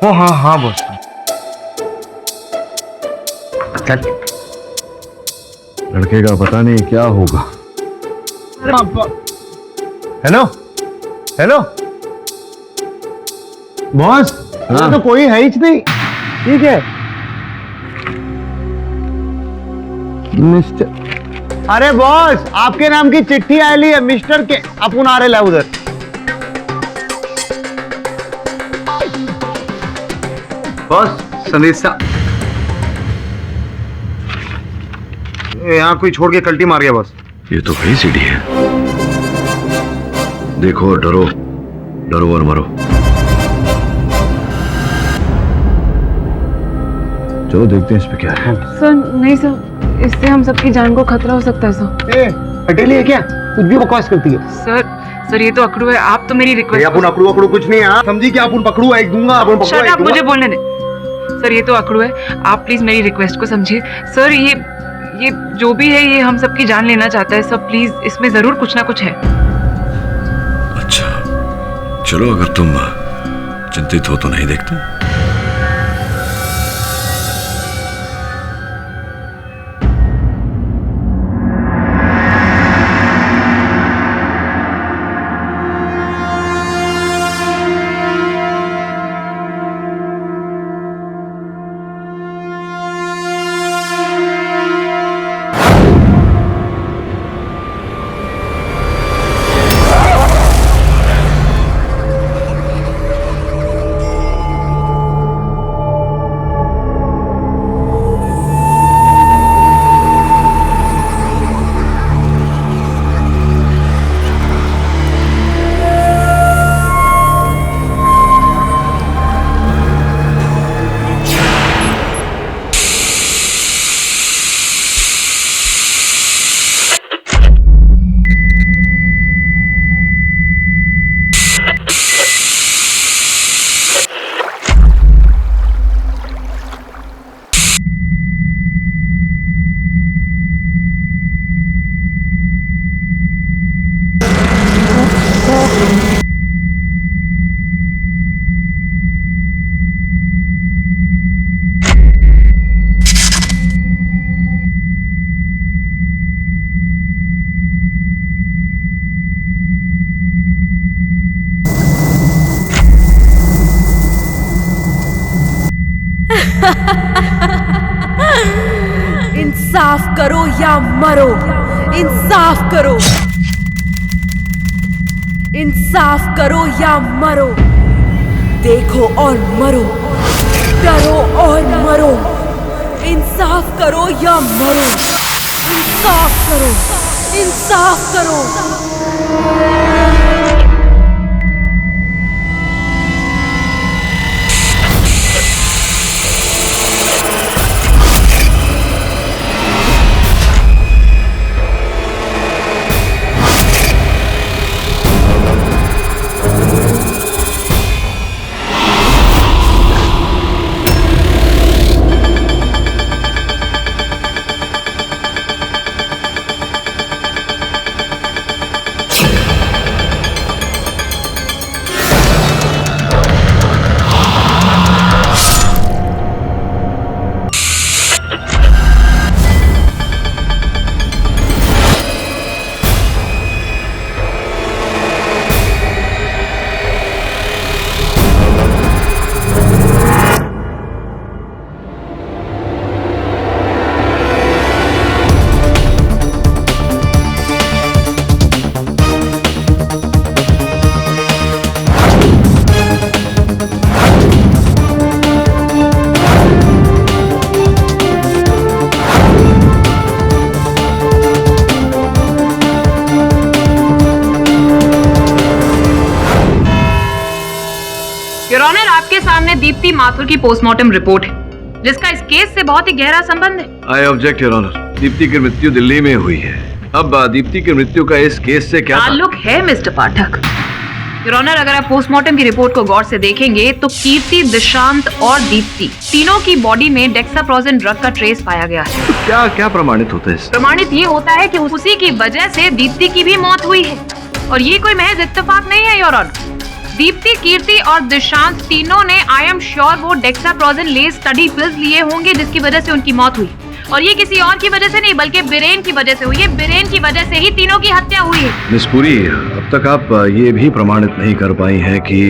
ओ हाँ हाँ बॉस। लड़के का पता नहीं क्या होगा। हेलो हेलो बॉस, हाँ? तो कोई है ही नहीं। ठीक है मिस्टर। अरे बॉस, आपके नाम की चिट्ठी आई है मिस्टर के। अपन आ रहे उधर। बॉस संदेशा यहाँ कोई छोड़ के कल्टी मार गया बॉस। ये तो वही सीढ़ी है। देखो, डरो डरो और मरो। चलो देखते हैं इस पे क्या है। सर नहीं सर, इससे हम सबकी जान को खतरा हो सकता है सर। पटेली है क्या? कुछ भी बकवास करती है। सर ये तो अकड़ू है, आप तो मेरी रिक्वेस्ट। अपन अकड़ू अकड़ू कुछ नहीं है, समझी क्या? अपन पकड़ू एक दूंगा, अपन पकड़ू एक दूंगा। मुझे बोलने दे सर, ये तो अकड़ू है, आप प्लीज मेरी रिक्वेस्ट को समझिए सर। ये जो भी है ये हम सबकी जान लेना चाहता है सर, प्लीज इसमें जरूर कुछ ना कुछ है। अच्छा चलो, अगर तुम चिंतित हो तो नहीं देखते। इंसाफ करो या मरो, इंसाफ करो, इंसाफ करो या मरो, देखो और मरो, डरो और मरो, इंसाफ करो या मरो, इंसाफ करो, इंसाफ करो। योर ऑनर, आपके सामने दीप्ति माथुर की पोस्टमार्टम रिपोर्ट है, जिसका इस केस से बहुत ही गहरा संबंध है। I object your honour. Deepti की मृत्यु दिल्ली में हुई है। अब दीप्ति की मृत्यु का इस केस से क्या ताल्लुक है मिस्टर पाठक? योर ऑनर, अगर आप पोस्टमार्टम की रिपोर्ट को गौर से देखेंगे तो कीर्ति, दिशांत और दीप्ति तीनों की बॉडी में डेक्साप्रोजेन ड्रग का ट्रेस पाया गया है। तो क्या प्रमाणित होता है? प्रमाणित ये होता है कि उसी की वजह से दीप्ति की भी मौत हुई है, और ये कोई महज इत्तेफाक नहीं है योर ऑनर। दीप्ति, कीर्ति और दिशांत तीनों ने आई एम श्योर वो डेक्साप्रोजेन लेस स्टडी पिल्स लिए होंगे, जिसकी वजह से उनकी मौत हुई। और ये किसी और की वजह से नहीं, बल्कि बिरेन की वजह से हुई है। बिरेन की वजह से ही तीनों की हत्या हुई है। मिस पुरी, अब तक आप ये भी प्रमाणित नहीं कर पाई हैं कि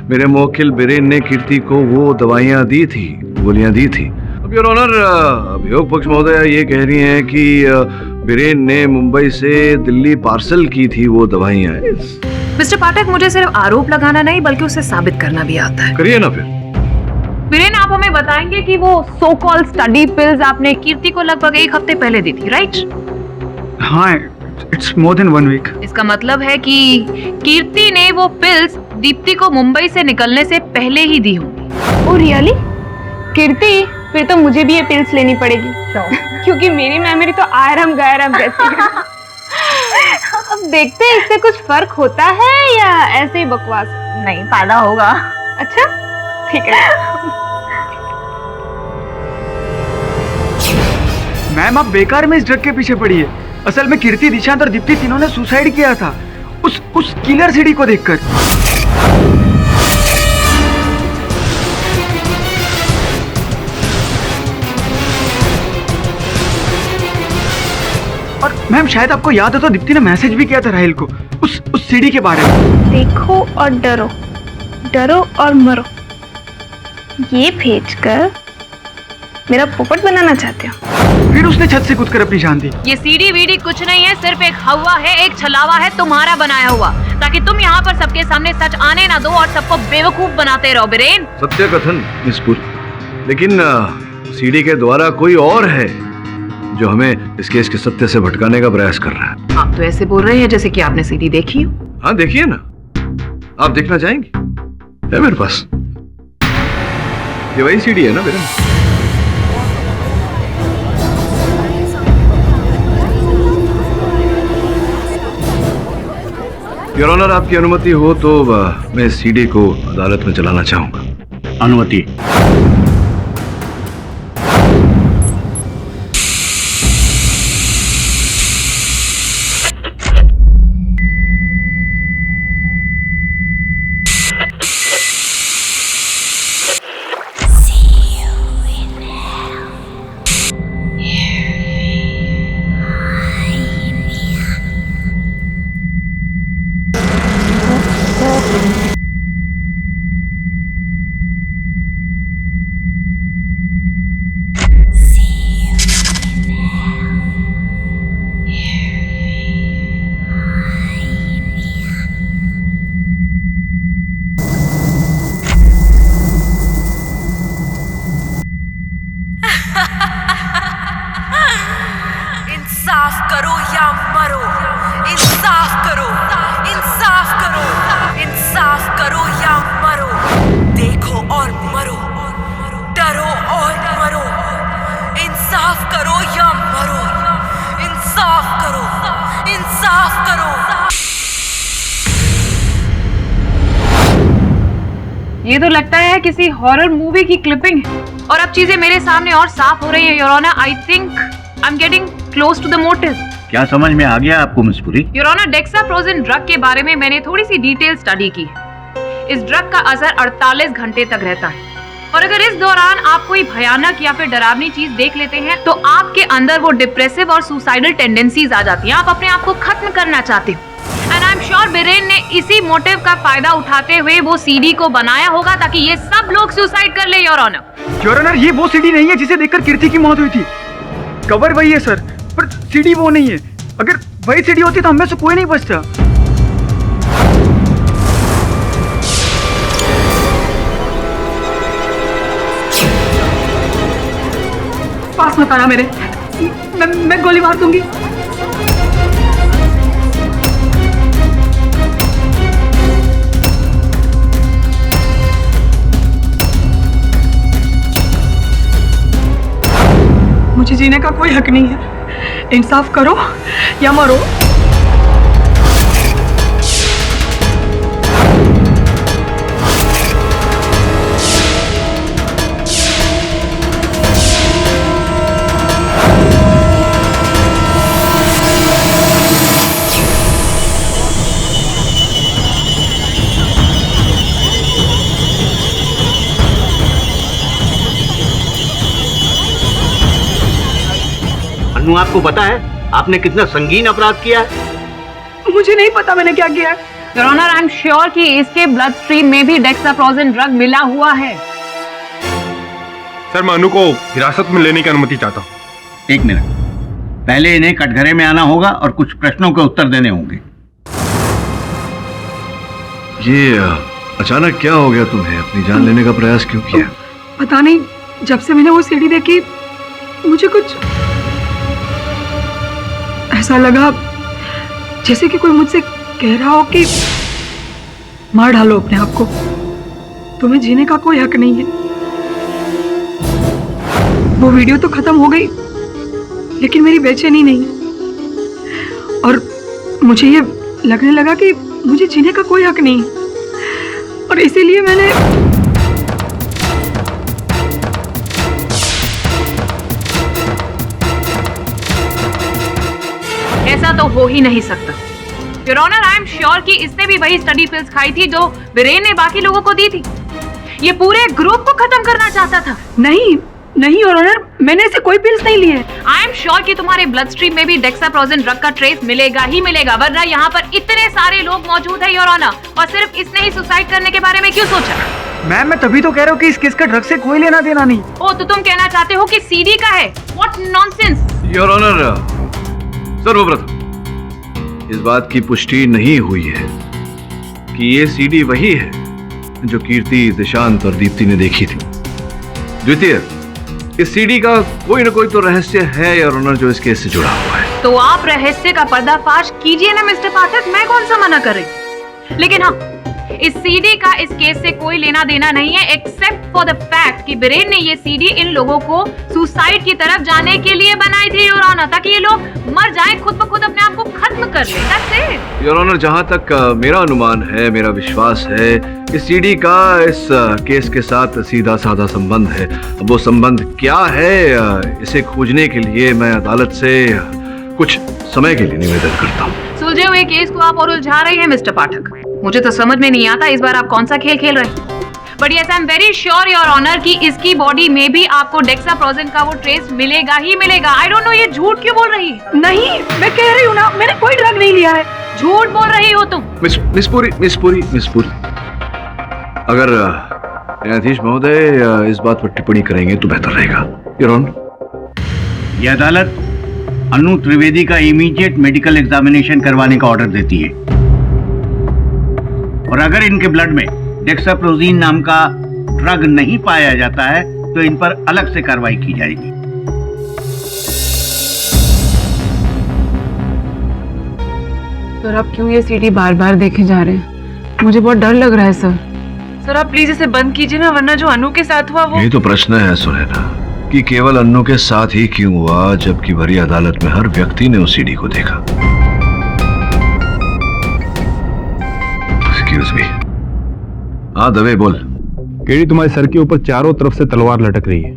मेरे मुवक्किल बिरेन ने कीर्ति को वो दवाइयाँ दी थी, गोलियाँ दी थी। अब योर ऑनर, अभियोग पक्ष महोदया ये कह रही हैं कि बिरेन ने मुंबई से दिल्ली पार्सल की थी वो दवाइयाँ। मिस्टर पाठक, मुझे सिर्फ आरोप लगाना नहीं बल्कि उसे साबित करना भी आता है। करिए ना फिर। वीरेन, आप हमें बताएंगे कि वो सो कॉल्ड स्टडी पिल्स आपने कीर्ति को लगभग 1 हफ्ते पहले दी थी, राइट? हाँ, इट्स मोर देन 1 वीक। इसका मतलब है कि कीर्ति ने वो पिल्स दीप्ति को मुंबई से निकलने से पहले ही दी होंगी। Oh really? कीर्ति, फिर तो मुझे भी ये पिल्स लेनी पड़ेगी, क्योंकि मेरी मेमोरी तो आयरम गैरम जैसी है। अब देखते हैं इससे कुछ फर्क होता है या ऐसे ही बकवास? नहीं, फायदा होगा। अच्छा, ठीक है। मैम, आप बेकार में इस ड्रग के पीछे पड़ी है। असल में कीर्ति, दिशांत और दीप्ति तीनों ने सुसाइड किया था उस किलर सीडी को देखकर। और मैम, शायद आपको याद हो तो दीप्ति ने मैसेज भी किया था राहिल को उस सीडी के बारे में। देखो और डरो, डरो और मरो, ये भेजकर मेरा पोपट बनाना चाहते हो? फिर उसने छत से कूदकर अपनी जान दी। ये सीडी वीडी कुछ नहीं है, सिर्फ एक हवा है, एक छलावा है तुम्हारा बनाया हुआ, ताकि तुम यहाँ पर सबके सामने सच आने ना दो और सबको बेवकूफ बनाते रहो। बिरेन, सत्य कथन मिस पुरी, लेकिन सीडी के द्वारा कोई और है जो हमें इस केस के सत्य से भटकाने का प्रयास कर रहा है। आप तो ऐसे बोल रहे हैं जैसे कि आपने सीडी देखी हो। हाँ, देखिए ना। आप देखना चाहेंगे? है मेरे पास। ये वही सीडी है ना बिरेन? योर ऑनर, आपकी अनुमति हो तो मैं इस सीडी को अदालत में चलाना चाहूंगा। अनुमति। इंसाफ करो या मरो, इंसाफ करो, इंसाफ करो, इंसाफ करो या मरो, देखो और मरो, डरो और मरो, इंसाफ करो या मरो, इंसाफ करो, इंसाफ करो। ये तो लगता है किसी हॉरर मूवी की क्लिपिंग है, और अब चीजें मेरे सामने और साफ हो रही हैं your honour. I think I am getting close to the motive. क्या समझ में आ गया आपको मिस पुरी? योर ऑनर, डेक्साप्रोजेन ड्रग के बारे में मैंने थोड़ी सी डिटेल स्टडी की है। इस ड्रग का असर 48 घंटे तक रहता है, और अगर इस दौरान आप कोई भयानक या फिर डरावनी चीज देख लेते हैं तो आपके अंदर वो डिप्रेसिव और सुसाइडल टेंडेंसीज आ जाती हैं। आप अपने आप को खत्म करना चाहते हो। And I am sure villain ने इसी मोटिव का फायदा उठाते हुए वो सीडी को बनाया होगा ताकि ये सब लोग सुसाइड कर ले योर ऑनर। योर ऑनर, ये वो सीडी नहीं है जिसे देखकर कीर्ति की मौत हुई थी। कवर वही है सर, पर सीडी वो नहीं है। अगर वही सीडी होती तो हम में से कोई नहीं बचता। पास मत आना मेरे, मैं गोली मार दूंगी। जीने का कोई हक नहीं है। इंसाफ करो या मरो। अन्नू, आपको पता है आपने कितना संगीन अपराध किया है? मुझे नहीं पता मैंने क्या किया है। Your honour, I am sure कि इसके ब्लड स्ट्रीम में भी डेक्साप्रोजेन ड्रग मिला हुआ है। सर, मैं अनु को हिरासत में लेने की अनुमति चाहता हूँ। एक मिनट, पहले इन्हें कटघरे में आना होगा और कुछ प्रश्नों के उत्तर देने होंगे। ये अचानक क्या हो गया तुम्हें? अपनी जान लेने का प्रयास क्यों किया? पता नहीं, जब से मैंने वो सीडी देखी मुझे कुछ ऐसा लगा जैसे कि कोई मुझसे कह रहा हो कि मार डालो अपने आप को, तुम्हें जीने का कोई हक नहीं है। वो वीडियो तो खत्म हो गई, लेकिन मेरी बेचैनी नहीं, और मुझे ये लगने लगा कि मुझे जीने का कोई हक नहीं है, और इसीलिए मैंने ऐसा तो हो ही नहीं सकता। Your honour, I am sure कि इसने भी वही स्टडी पिल्स खाई थी जो वीरेन ने बाकी लोगों को दी थी। ये पूरे ग्रुप को खत्म करना चाहता था। नहीं नहीं योर ऑनर, मैंने ऐसे कोई पिल्स नहीं लिए। आई एम श्योर कि तुम्हारे ब्लड स्ट्रीम में भी डेक्साप्रोजेन ड्रग का ट्रेस मिलेगा ही मिलेगा, वरना यहाँ पर इतने सारे लोग मौजूद है योर ऑनर, और सिर्फ इसने ही सुसाइड करने के बारे में क्यों सोचा? मैम, मैं तभी तो कह रहा हूँ कि इस केस का ड्रग से कोई लेना देना नहीं। ओ, तो तुम कहना चाहते हो कि सीडी का है? What nonsense. योर ऑनर, सर्वप्रथम इस बात की पुष्टि नहीं हुई है कि ये सीडी वही है जो कीर्ति, दिशांत और दीप्ति ने देखी थी। द्वितीय, इस सीडी का कोई ना कोई तो रहस्य है योर ऑनर जो इस केस से जुड़ा हुआ है। तो आप रहस्य का पर्दाफाश कीजिए ना मिस्टर पाठक, मैं कौन सा मना कर रही। लेकिन हाँ, इस सीडी का इस केस से कोई लेना देना नहीं है, एक्सेप्ट फॉर द फैक्ट कि वीरेन ने ये सीडी इन लोगों को सुसाइड की तरफ जाने के लिए बनाई थी योर ऑनर, ताकि ये लोग मर जाएं, खुद ब खुद अपने आप को खत्म कर ले। That's it. योर ऑनर, जहां तक मेरा अनुमान है, मेरा विश्वास है, इस सीडी का इस केस के साथ सीधा साधा संबंध है। वो संबंध क्या है, इसे खोजने के लिए मैं अदालत से कुछ समय के लिए निवेदन करता हूँ। सुलझे हुए केस को आप और उलझा रहे हैं मिस्टर पाठक। मुझे तो समझ में नहीं आता इस बार आप कौन सा खेल खेल रहे हैं। But yes, I am very sure your honour कि इसकी बॉडी में भी आपको डेक्साप्रोजेन का वो ट्रेस मिलेगा ही मिलेगा। आई डोंट नो ये झूठ क्यों बोल रही है। नहीं, मैं कह रही हूँ ना, मैंने कोई ड्रग नहीं लिया है। झूठ बोल रही हो तुम। मिस पुरी, अगर न्यायाधीश महोदय इस बात पर टिप्पणी करेंगे तो बेहतर रहेगा। योर ऑनर, यह अदालत अनु त्रिवेदी का इमीडिएट मेडिकल एग्जामिनेशन करवाने का ऑर्डर देती है, और अगर इनके ब्लड में डेक्साप्रोजीन नाम का ड्रग नहीं पाया जाता है तो इन पर अलग से कार्रवाई की जाएगी। सर, आप क्यों ये सीडी बार बार देखे जा रहे हैं? मुझे बहुत डर लग रहा है सर। सर, आप प्लीज इसे बंद कीजिए ना, वरना जो अनु के साथ हुआ वो। यही तो प्रश्न है सुनैना, कि केवल अन्नू के साथ ही क्यों हुआ, जबकि भरी अदालत में हर व्यक्ति ने उस सीडी को देखा। Excuse me. हाँ दवे, बोल। केडी, तुम्हारे सर के ऊपर चारों तरफ से तलवार लटक रही है,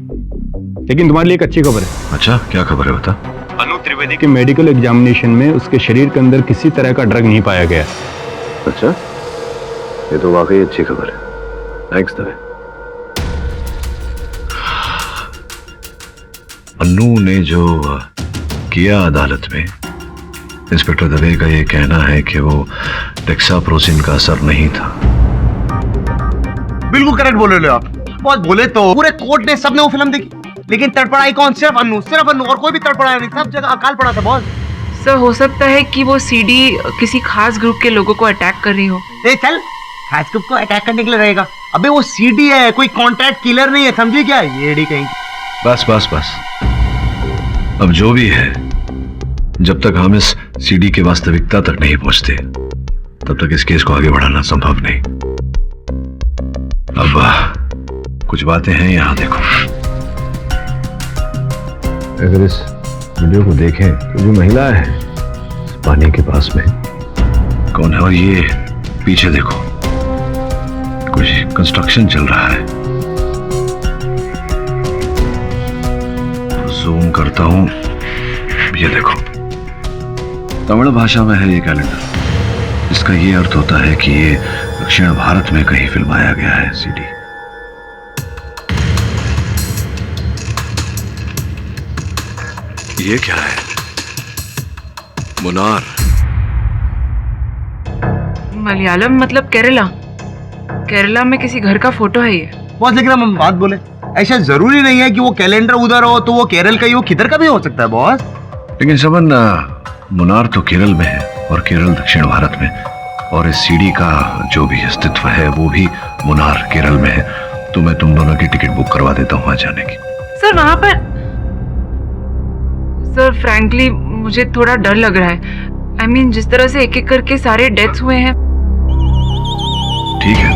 लेकिन तुम्हारे लिए एक अच्छी खबर है। अच्छा, क्या खबर है, बता। अनु त्रिवेदी के मेडिकल एग्जामिनेशन में उसके शरीर के अंदर किसी तरह का ड्रग नहीं पाया गया। अच्छा, ये तो वाकई अच्छी खबर है। थैंक्स दवे। अन्नू ने जो किया अदालत में, इंस्पेक्टर दवे का ये कहना है कि वो डेक्साप्रोजिन का असर नहीं था। बिल्कुल करेक्ट बोल रहे हो आप। बहुत बोले तो पूरे कोर्ट ने, सबने वो फिल्म देखी, लेकिन तड़पड़ाई कौन? सिर्फ अन्नू, और कोई भी तड़पड़ाया नहीं। सब जगह अकाल पड़ा था बॉस। सर, हो सकता है कि वो सीडी किसी खास ग्रुप के लोगों को अटैक कर रही हो। चल, खास ग्रुप को अटैक करने के लिए रहेगा? अबे वो सीडी है, कोई कॉन्ट्रैक्ट किलर नहीं है, समझे क्या? ये कहीं। बस अब जो भी है, जब तक हम इस सीडी की वास्तविकता तक नहीं पहुंचते तब तक इस केस को आगे बढ़ाना संभव नहीं। अब कुछ बातें हैं यहाँ, देखो। अगर इस वीडियो को देखें तो जो महिला है इस पानी के पास में कौन है? और ये पीछे देखो, कुछ कंस्ट्रक्शन चल रहा है। जूम करता हूं, ये देखो, तमिल भाषा में है ये कैलेंडर। इसका ये अर्थ होता है कि ये दक्षिण भारत में कहीं फिल्माया गया है सीडी। ये क्या है? मुनार। मलयालम मतलब केरला। केरला में किसी घर का फोटो है ये। बॉस लेकिन हम बात बोले, ऐसा जरूरी नहीं है कि वो कैलेंडर उधर हो तो वो केरल का ही हो, किधर का भी हो सकता है बॉस। लेकिन सबन, मुनार तो केरल में है और केरल दक्षिण भारत में, और इस सीडी का जो भी अस्तित्व है वो भी मुनार केरल में है। तो मैं तुम दोनों की टिकट बुक करवा देता हूँ वहां जाने की। सर वहां पर सर फ्रैंकली मुझे थोड़ा डर लग रहा है। I mean, जिस तरह से एक एक करके सारे डेथ्स हुए हैं। ठीक है,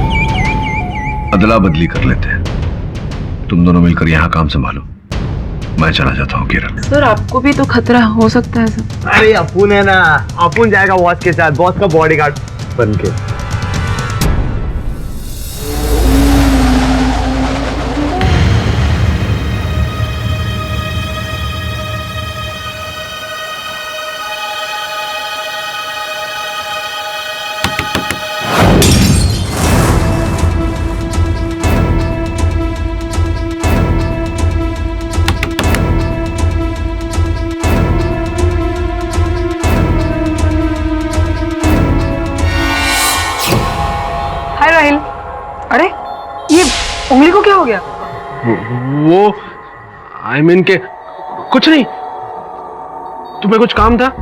अदला बदली कर लेते हैं। तुम दोनों मिलकर यहाँ काम संभालो, मैं चला जाता हूँ केरल। सर आपको भी तो खतरा हो सकता है सर। अरे अपुन है ना, अपुन जाएगा बॉस के साथ, बॉस का बॉडीगार्ड बन के। अरे ये उंगली को क्या हो गया? वो आई मीन के कुछ नहीं। तुम्हें कुछ काम था?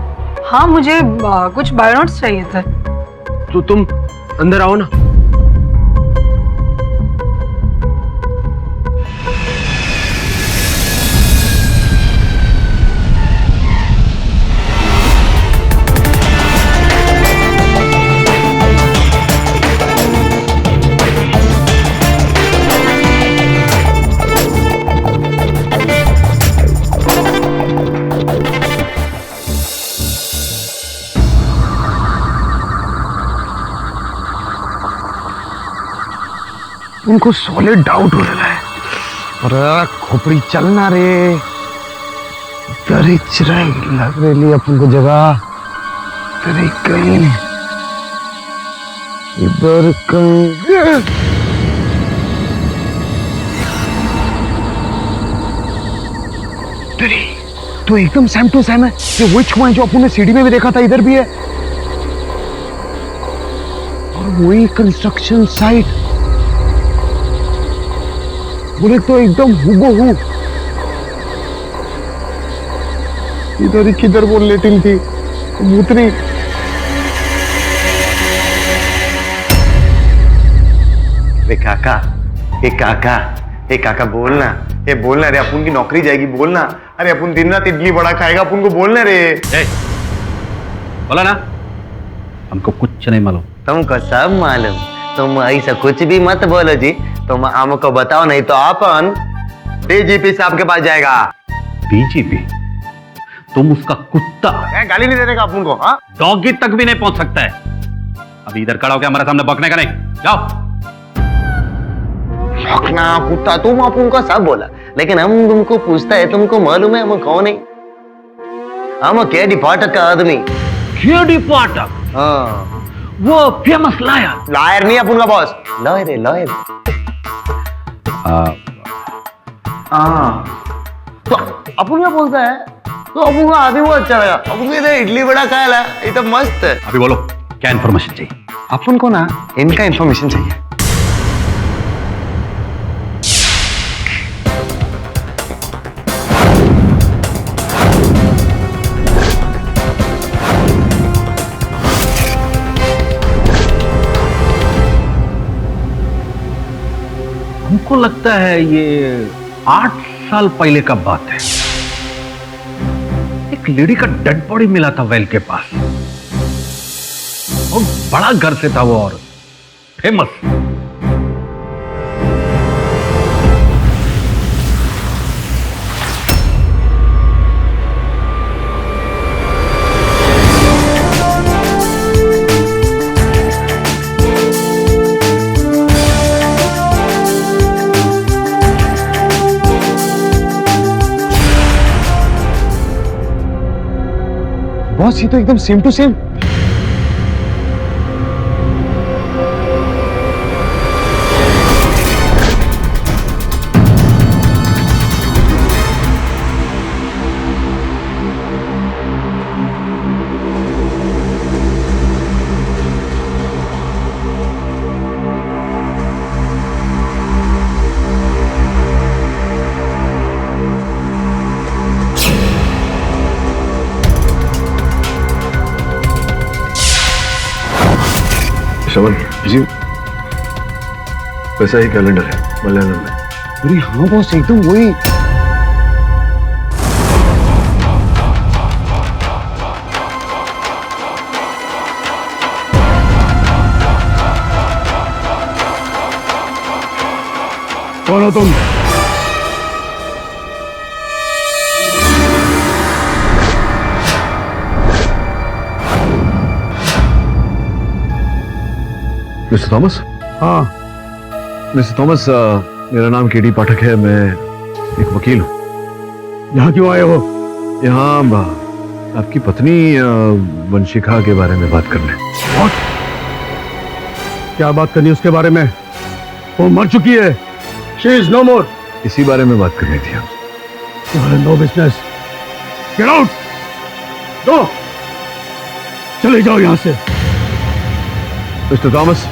हाँ मुझे कुछ बायोनोट्स चाहिए थे। तो तुम अंदर आओ ना। उनको सॉलिड डाउट हो रहा है। अरे खोपड़ी चलना रे, इधर ही चिराई लग रही अपन को जगह, इधर ही कहीं, इधर कहीं। तो एकदम सेम टू सेम है। ये वही छुआ जो अपन ने सीडी में भी देखा था, इधर भी है। और वही कंस्ट्रक्शन साइट, बोले तो एकदम हुबहू। इधर ही किधर वो लेटिंग थी भूतनी। काका, ए काका बोलना, ये बोलना रे, अपन की नौकरी जाएगी बोलना। अरे अपन दिन रात इडली बड़ा खाएगा, अपन को बोलना रे। बोला ना, हमको कुछ नहीं मालूम। तुमको सब मालूम, तुम ऐसा कुछ भी मत बोलो जी। तुम हमको बताओ, नहीं तो अपन डीजीपी साहब के पास जाएगा। डीजीपी? तुम उसका कुत्ता। गाली नहीं देने का अपन को? हाँ, डॉगी तक भी नहीं पहुंच सकता है। अभी इधर खड़ा होकर हमारे सामने बकने का नहीं। जाओ। ना कुत्ता, तुम अपन को सब बोला, लेकिन हम तुमको पूछता है, तुमको मालूम है हम कौन है? हम केडी पाठक का आदमी। केडी पाठक? हाँ, वो फेमस लायर। लायर नहीं अपन का बॉस, लॉयर है, लॉयर। तो अपन क्या बोलता है? तो अपन का आदमी बहुत अच्छा लगा। अपन को इधर इडली बड़ा खाया ला, ये तो मस्त है। अभी बोलो, क्या इन्फॉर्मेशन चाहिए? अपन को ना इनका इन्फॉर्मेशन चाहिए। हमको लगता है ये 8 साल पहले का बात है। एक लेडी का डेड बॉडी मिला था वेल के पास। बहुत बड़ा घर से था वो और फेमस। बॉस ये तो एकदम सेम टू सेम। श्रवण जी वैसा ही कैलेंडर है मलयालम में। अरे हाँ बॉस एकदम वही। कौन हो तुम? Mister Thomas? हाँ मिस्टर थॉमस, मेरा नाम केडी पाठक है, मैं एक वकील हूँ। यहाँ क्यों आए हो? यहाँ आपकी पत्नी वंशिका के बारे में बात करने। और? क्या बात करनी उसके बारे में? वो मर चुकी है। She is no more। इसी बारे में बात करनी थी आप। No business. Get out. Go. चले जाओ यहाँ से। मिस्टर थॉमस,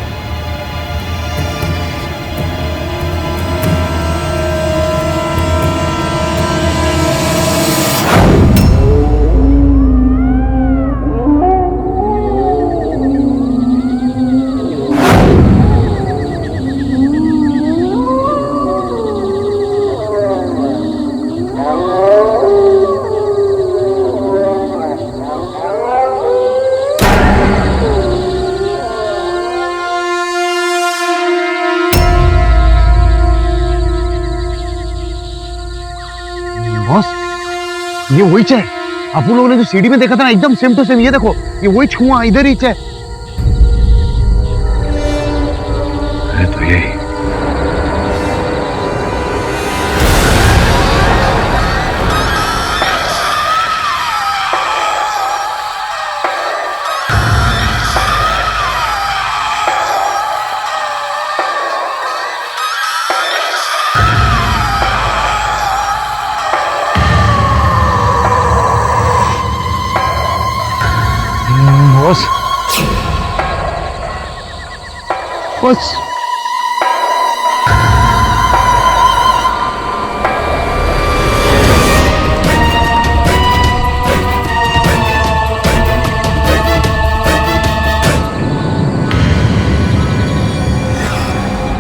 ये वही है आप लोगों ने जो सीढ़ी में देखा था ना, एकदम सेम टू सेम। ये देखो ये वही छुआ इधर ही है। तो यही बॉस बस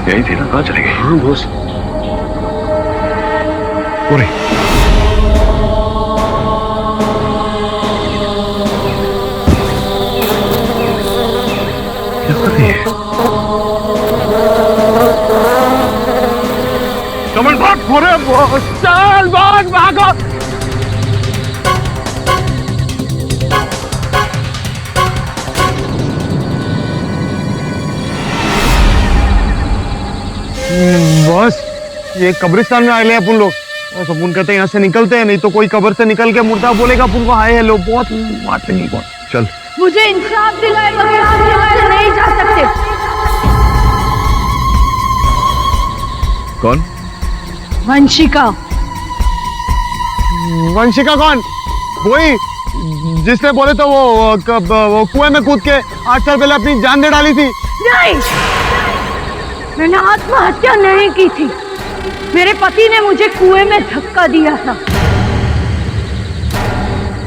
यही थी ना, कहाँ चले गई? हाँ बॉस। पूरी क्या कर रही है? कमल भाग। अरे बॉस चल भाग भागो। बॉस ये कब्रिस्तान में आए हैं अपन लोग। बस अपन कहते हैं यहाँ से निकलते हैं, नहीं तो कोई कब्र से निकल के मुर्दा बोलेगा अपन को हाय हेलो। बहुत बात नहीं। चल मुझे इंसाफ दिलाए बगैर आप यहाँ से नहीं जा सकते। कौन? वंशिका। वंशिका कौन? वही जिसने बोले तो वो कुएं में कूद के 8 साल पहले अपनी जान दे डाली थी। नहीं, मैंने आत्महत्या नहीं की थी। मेरे पति ने मुझे कुएं में धक्का दिया था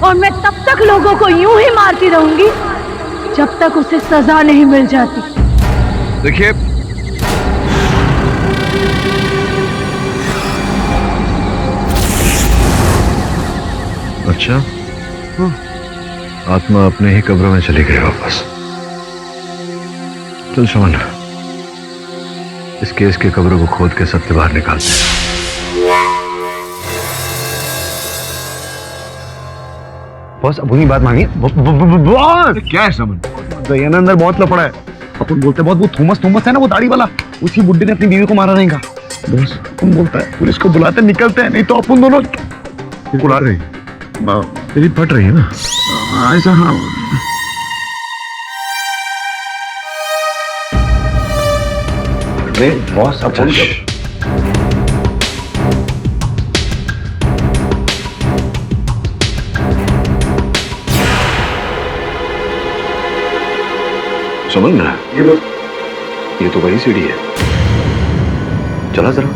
और मैं तब तक लोगों को यूं ही मारती रहूंगी जब तक उसे सजा नहीं मिल जाती। देखिए, अच्छा आत्मा अपने ही कब्र में चली गई वापस। चल श्रवण, इस केस के कब्र को खोद के सत्य बाहर निकालते हैं। बॉस अपनी बात मानिए। बॉस क्या है श्रवण? दयानंद अंदर बहुत लफड़ा है। अपन बोलते बहुत वो थॉमस है ना, वो दाढ़ी वाला, उसी बुड्ढे ने अपनी बीवी को मारा रहेगा। बॉस अपन बोलता है पुलिस को बुलाते निकलते हैं, नहीं तो अपन दोनों बुला रही। तेरी फट रही है ना? ऐसा हाँ। बहुत अच्छा। समझ ना, ये तो वही सीढ़ी है। चला जरा।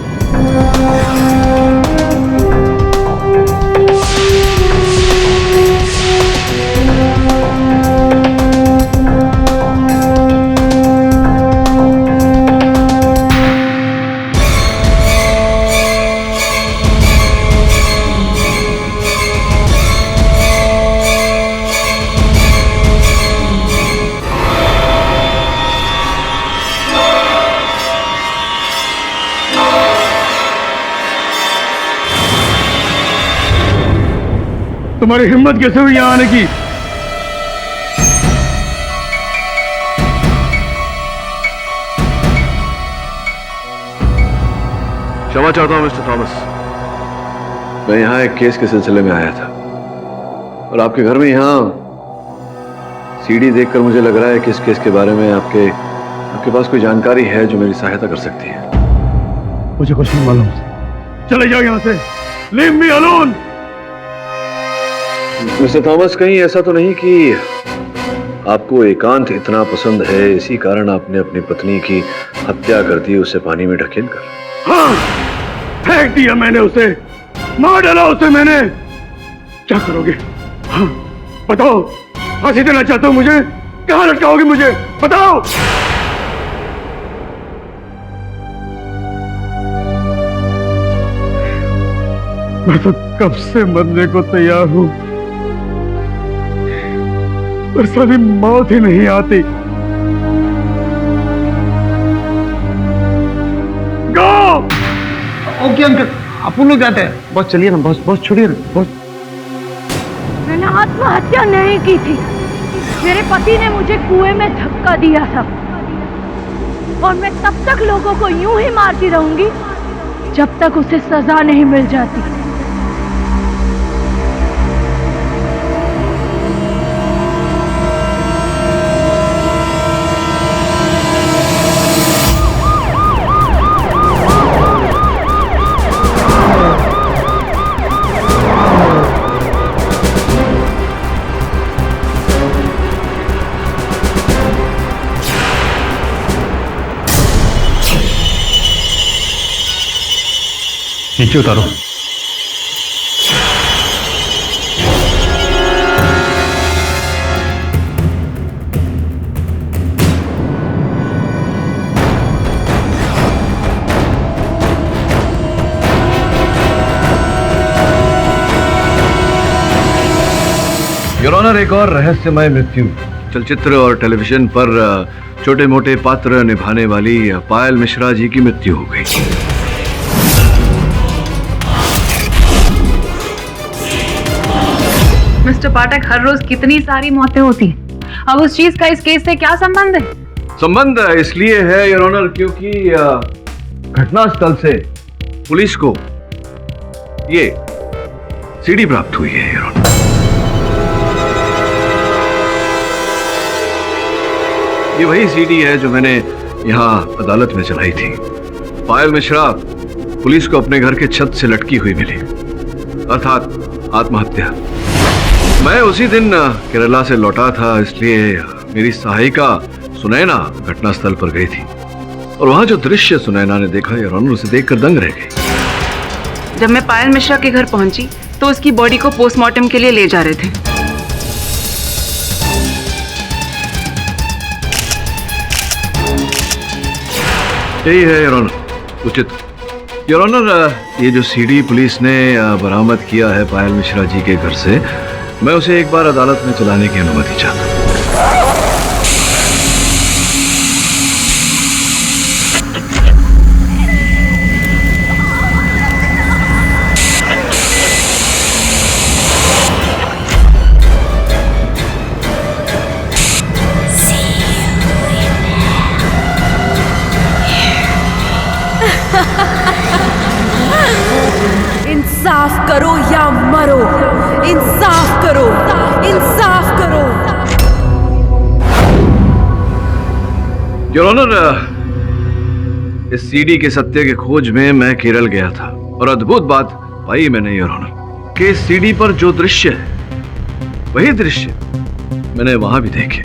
तुम्हारी हिम्मत कैसे हुई यहाँ आने की? क्षमा चाहता हूं मिस्टर थॉमस, मैं यहाँ एक केस के सिलसिले में आया था और आपके घर में यहाँ सीडी देखकर मुझे लग रहा है कि इस केस के बारे में आपके पास कोई जानकारी है जो मेरी सहायता कर सकती है। मुझे कुछ नहीं मालूम। चले जाओ यहाँ से। Leave me alone. Mister Thomas, कहीं ऐसा तो नहीं कि आपको एकांत इतना पसंद है, इसी कारण आपने अपनी पत्नी की हत्या कर दी, उसे पानी में ढकेल कर? हाँ, फेंक दिया मैंने उसे, मार डाला उसे मैंने। क्या करोगे? हाँ, बताओ। फांसी देना चाहते हो मुझे? कहाँ लटकाओगे मुझे? बताओ। मैं तो कब से मरने को तैयार हूं, पर सारी मौत ही नहीं आती। गो! ओके अंकल, आप लोग जाते हैं। बस चलिए ना, बस छोड़िए ना, बस। मैंने आत्महत्या नहीं की थी, मेरे पति ने मुझे कुएं में धक्का दिया था और मैं तब तक लोगों को यूं ही मारती रहूंगी जब तक उसे सजा नहीं मिल जाती। नीचे उतारो। योर ऑनर, एक और रहस्यमय मृत्यु। चलचित्र और टेलीविजन पर छोटे मोटे पात्र निभाने वाली पायल मिश्रा जी की मृत्यु हो गई। मिस्टर पाठक, हर रोज कितनी सारी मौतें होती हैं। अब उस चीज का इस केस से क्या संबंध है? संबंध इसलिए है योर ऑनर क्योंकि घटनास्थल से पुलिस को ये सीडी प्राप्त हुई है योर ऑनर। ये वही सीडी है जो मैंने यहाँ अदालत में चलाई थी। पायल मिश्रा पुलिस को अपने घर के छत से लटकी हुई मिली, अर्थात आत्महत्या। मैं उसी दिन केरला से लौटा था, इसलिए मेरी सहायिका सुनैना घटनास्थल पर गई थी और वहां जो दृश्य सुनैना ने देखा योर ऑनर, उसे देखकर दंग रह गई। जब मैं पायल मिश्रा के घर पहुंची तो उसकी बॉडी को पोस्टमार्टम के लिए ले जा रहे थे। यही है योर ऑनर उचित। योर ऑनर, ये जो सीडी पुलिस ने बरामद किया है पायल मिश्रा जी के घर से, मैं उसे एक बार अदालत में चलाने की अनुमति चाहता हूं। इन इंसाफ करो या मरो, इंसाफ करो, इंसाफ करो। योर ऑनर, इस सीडी के सत्य के खोज में मैं केरल गया था और अद्भुत बात पाई मैंने योर ऑनर कि इस सीडी पर जो दृश्य है वही दृश्य मैंने वहां भी देखे।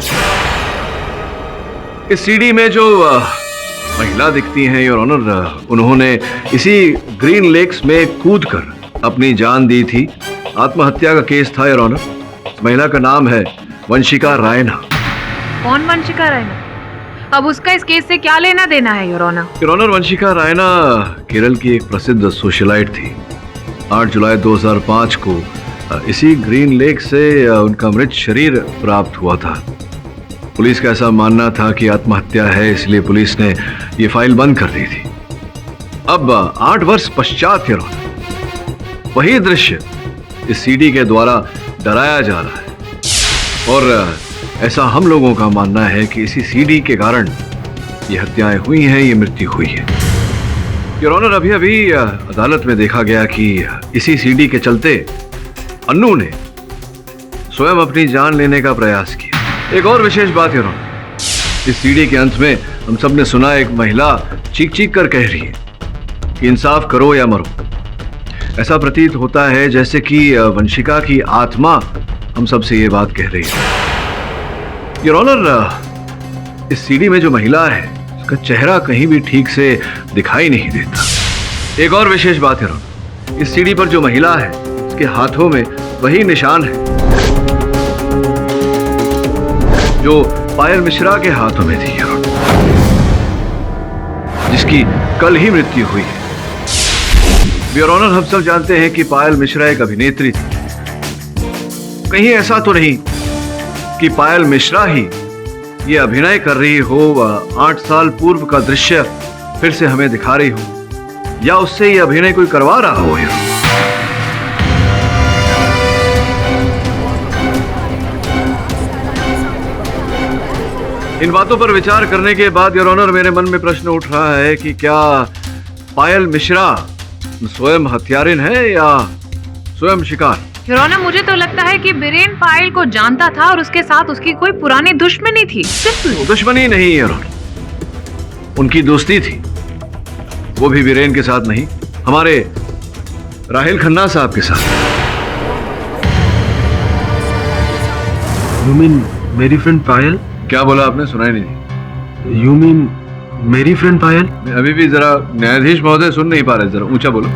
इस सीडी में जो महिला दिखती हैं योर ऑनर, उन्होंने इसी ग्रीन लेक्स में कूदकर अपनी जान दी थी। आत्महत्या का केस था योर ऑनर। महिला का नाम है वंशिका रायना। कौन वंशिका रायना? अब उसका इस केस से क्या लेना देना है your honour? Your honour, Vanshika Raina Kerala की एक प्रसिद्ध सोशलाइट थी। 8 जुलाई 2005 को इसी ग्रीन लेक से उनका मृत शरीर प्राप्त हुआ था। पुलिस का ऐसा मानना था कि आत्महत्या है, इसलिए पुलिस ने ये फाइल बंद कर दी थी। अब 8 वर्ष पश्चात योर ऑनर वही दृश्य इस सीडी के द्वारा डराया जा रहा है और ऐसा हम लोगों का मानना है कि इसी सीडी के कारण ये हत्याएं हुई हैं, ये मृत्यु हुई है। योर ऑनर, अभी अभी अदालत में देखा गया कि इसी सीडी के चलते अन्नू ने स्वयं अपनी जान लेने का प्रयास किया। एक और विशेष बात योर ऑनर, इस सीडी के अंत में हम सब ने सुना एक महिला चीख चीख कर कह रही है कि इंसाफ करो या मरो। ऐसा प्रतीत होता है जैसे कि वंशिका की आत्मा हम सब से ये बात कह रही है। योर ऑनर, इस सीडी में जो महिला है उसका चेहरा कहीं भी ठीक से दिखाई नहीं देता। एक और विशेष बात है, इस सीडी पर जो महिला है उसके हाथों में वही निशान है जो पायल मिश्रा के हाथों में थी, जिसकी कल ही मृत्यु हुई है। योर ऑनर, हम सब जानते हैं कि पायल मिश्रा एक अभिनेत्री थी। कहीं ऐसा तो नहीं कि पायल मिश्रा ही ये अभिनय कर रही हो, 8 साल पूर्व का दृश्य फिर से हमें दिखा रही हो, या उससे ये अभिनय कोई करवा रहा हो। इन बातों पर विचार करने के बाद योर ऑनर मेरे मन में प्रश्न उठ रहा है कि क्या पायल मिश्रा स्वयं हत्यारिन है या स्वयं शिकार? योर ऑनर, मुझे तो लगता है कि बीरेन पायल को जानता था और उसके साथ उसकी कोई पुरानी दुश्मनी थी। दुश्मनी नहीं योर ऑनर, उनकी दोस्ती थी, वो भी बीरेन के साथ नहीं, हमारे राहिल खन्ना साहब के साथ। You mean मेरी फ्रेंड पायल? क्या बोला आपने? सुनाई नहीं। You mean मेरी फ्रेंड पायल? अभी भी जरा न्यायाधीश महोदय सुन नहीं पा रहे, जरा ऊंचा बोलो।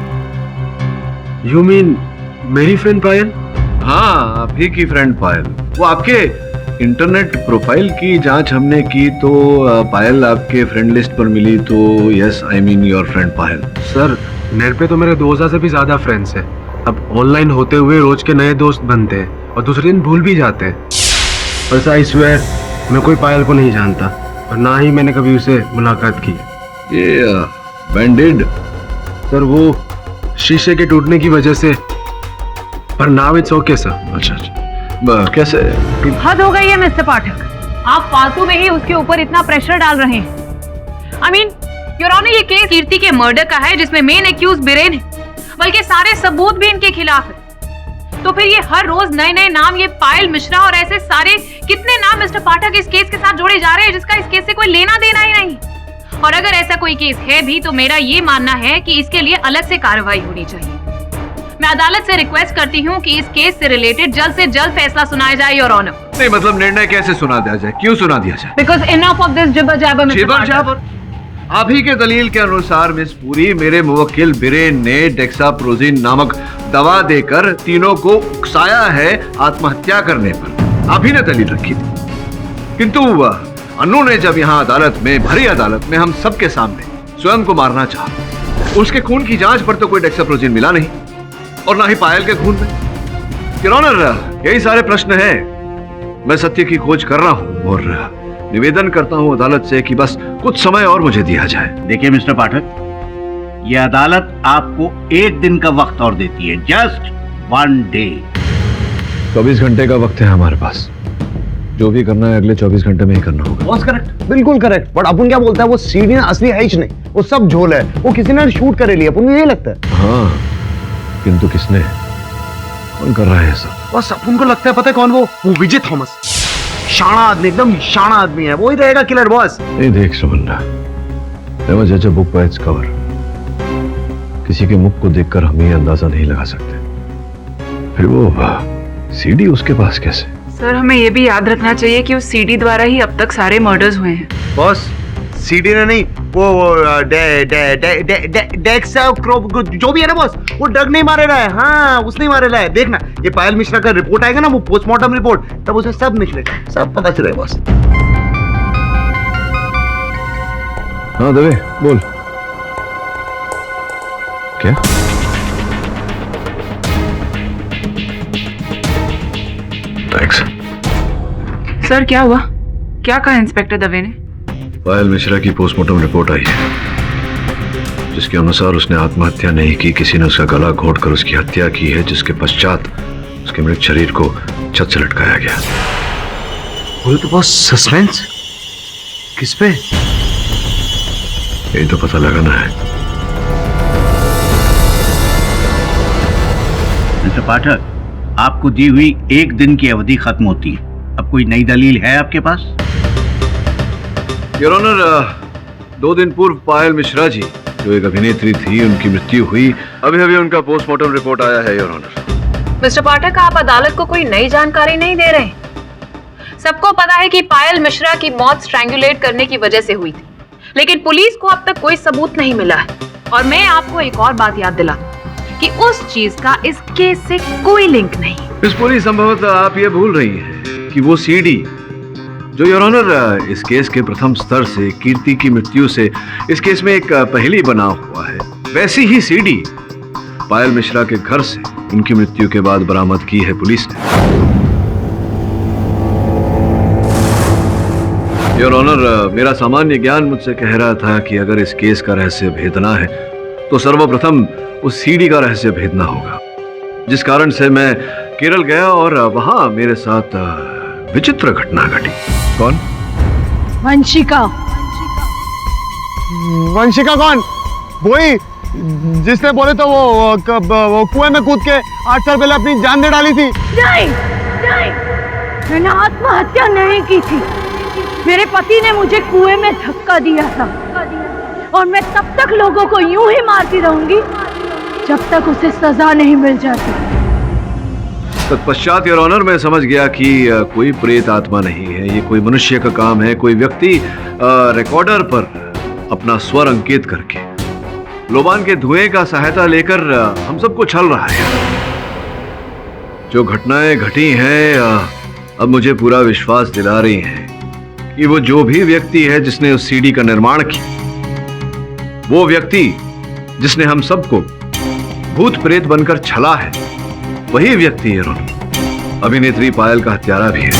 You mean मेरी फ्रेंड पायल? हाँ, आप ही की फ्रेंड पायल। वो आपके इंटरनेट प्रोफाइल की जांच हमने की तो पायल आपके फ्रेंड लिस्ट पर मिली, तो yes, I mean your friend Payal. Sir, net पे तो मेरे 2000 से भी ज्यादा फ्रेंड्स हैं। अब ऑनलाइन होते हुए रोज के नए दोस्त बनते हैं और दूसरे दिन भूल भी जाते हैं। बस आई स्वेयर, मैं कोई पायल को नहीं जानता और ना ही मैंने कभी उसे मुलाकात की। ये बैंडेड? सर, वो शीशे के टूटने की वजह से, पर नाउ इट्स ओके सर। अच्छा, कैसे? हद हो गई है मिस्टर पाठक, आप फालतू में ही उसके ऊपर इतना प्रेशर डाल रहे हैं। आई मीन योर ऑनर, ये केस कीर्ति के मर्डर का है जिसमें मेन एक्यूज बीरेन है, बल्कि सारे सबूत भी इनके खिलाफ है। तो फिर ये हर रोज नए नए नाम, ये पायल मिश्रा और ऐसे सारे कितने नाम मिस्टर पाठक इस केस के साथ जोड़े जा रहे हैं जिसका इस केस से कोई लेना देना ही नहीं। और अगर ऐसा कोई केस है भी तो मेरा ये मानना है कि इसके लिए अलग से कार्रवाई होनी चाहिए। मैं अदालत से रिक्वेस्ट करती हूँ कि इस केस से रिलेटेड जल्द से जल्द फैसला सुनाया जाए योर ऑनर। नहीं, मतलब निर्णय कैसे सुना दिया जाए, क्यों सुना दिया जाए? Because enough of this jibber jabber mister Pathak. आप ही के दलील के अनुसार मिस पूरी, मेरे मुवक्किल बीरेन ने डेक्साप्रोजिन नामक दवा देकर तीनों को उकसाया है आत्महत्या करने पर। आप ही ने दलील रखी थी, किंतु अन्नू ने जब यहाँ अदालत में, भरी अदालत में हम सबके सामने स्वयं को मारना चाहा, उसके खून की जांच पर तो कोई डेक्साप्रोजिन मिला नहीं और ना ही पायल के खून में। योर ऑनर, यही सारे प्रश्न हैं। मैं सत्य की खोज कर रहा हूं और निवेदन करता हूं अदालत से कि बस कुछ समय और मुझे दिया जाए। देखिए मिस्टर पाठक, यह अदालत आपको 1 दिन का वक्त और देती है, जस्ट 1 डे। 24 घंटे का वक्त है हमारे पास, जो भी करना है अगले 24 घंटे में ही करना होगा। बॉस करेक्ट, बिल्कुल करेक्ट। बट अपन क्या बोलता है, वो सीडी ना असली है ही नहीं, वो सब झोल है, वो किसी ने शूट करे लिया, अपन को यही लगता है। हाँ, किंतु किसने, कौन कर रहा है सब? बस अपन को लगता है पता है कौन वो विजय थॉमस। शाना आदमी, एकदम शाना आदमी है, वो ही रहेगा किलर बॉस। नहीं देख सुमंदा, never judge a book by its cover। किसी के मुख को देखकर हम ये अंदाजा नहीं लगा सकते। फिर वो सीडी उसके पास कैसे? सर हमें ये भी याद रखना चाहिए कि उस सीडी द्वारा ही अब तक सारे मर्डर्स हुए हैं। बॉस सीडी ने नहीं, वो जो भी है ना बॉस, वो ड्रग नहीं मारे रहा है। हाँ उसने ही मारे रहा है। देखना ये पायल मिश्रा का रिपोर्ट आएगा ना, वो पोस्टमार्टम रिपोर्ट, तब उसे सब निकलेगा, सब पता चलेगा बॉस। हाँ दवे बोल। क्या? थैंक्स। सर क्या हुआ? क्या कहा इंस्पेक्टर दवे ने? पायल मिश्रा की पोस्टमार्टम रिपोर्ट आई है, जिसके अनुसार उसने आत्महत्या नहीं की, किसी ने उसका गला घोंटकर उसकी हत्या की है, जिसके पश्चात उसके मृत शरीर को छत से लटकाया गया। बोले तो बॉस सस्पेंस किस पे? यही तो पता लगाना है। मिस्टर पाठक, आपको दी हुई 1 दिन की अवधि खत्म होती है। अब कोई नई दलील है आपके पास? योर ऑनर, 2 दिन पूर्व पायल मिश्रा जी, जो एक अभिनेत्री थी, उनकी मृत्यु हुई। अभी उनका पोस्टमार्टम रिपोर्ट आया है योर ऑनर। मिस्टर पाठक, आप अदालत को कोई नई जानकारी नहीं दे रहे। सबको पता है कि पायल मिश्रा की मौत स्ट्रैंगुलेट करने की वजह से हुई थी, लेकिन पुलिस को अब तक कोई सबूत नहीं मिला है। और मैं आपको एक और बात याद दिला कि उस चीज का इस केस से कोई लिंक नहीं। इस पूरी संभवतः आप ये भूल रही हैं कि वो सीडी जो योर ऑनर इस केस के प्रथम स्तर से, कीर्ति की मृत्यु से इस केस में एक पहेली बना हुआ है, वैसी ही सीडी पायल मिश्रा के घर से उनकी मृत्यु के बाद बरामद की है पुलिस ने। योर ऑनर, मेरा सामान्य ज्ञान मुझसे कह रहा था कि अगर इस केस का रहस्य भेदना है तो सर्वप्रथम उस सीडी का रहस्य भेदना होगा, जिस कारण से मैं केरल गया और वहां मेरे साथ विचित्र घटना घटी। कौन? वंशिका। वंशिका कौन? वही जिसने बोले तो वो कुएं में कूद के 8 साल पहले अपनी जान दे डाली थी। नहीं नहीं, मैंने आत्महत्या नहीं की थी। मेरे पति ने मुझे कुएं में धक्का दिया था और मैं तब तक लोगों को यूं ही मारती रहूंगी जब तक उसे सजा नहीं मिल जाती। तत्पश्चात योर ऑनर मैं समझ गया कि कोई प्रेत आत्मा नहीं है, ये कोई मनुष्य का काम है। कोई व्यक्ति रिकॉर्डर पर अपना स्वर अंकित करके लोबान के धुएं का सहायता लेकर हम सबको छल रहा है। जो घटनाएं घटी हैं अब मुझे पूरा विश्वास दिला रही हैं कि वो जो भी व्यक्ति है जिसने उस सीडी का निर्माण किया, वो व्यक्ति जिसने हम सबको भूत प्रेत बनकर छला है, वही व्यक्ति है अभिनेत्री पायल का हत्यारा भी है।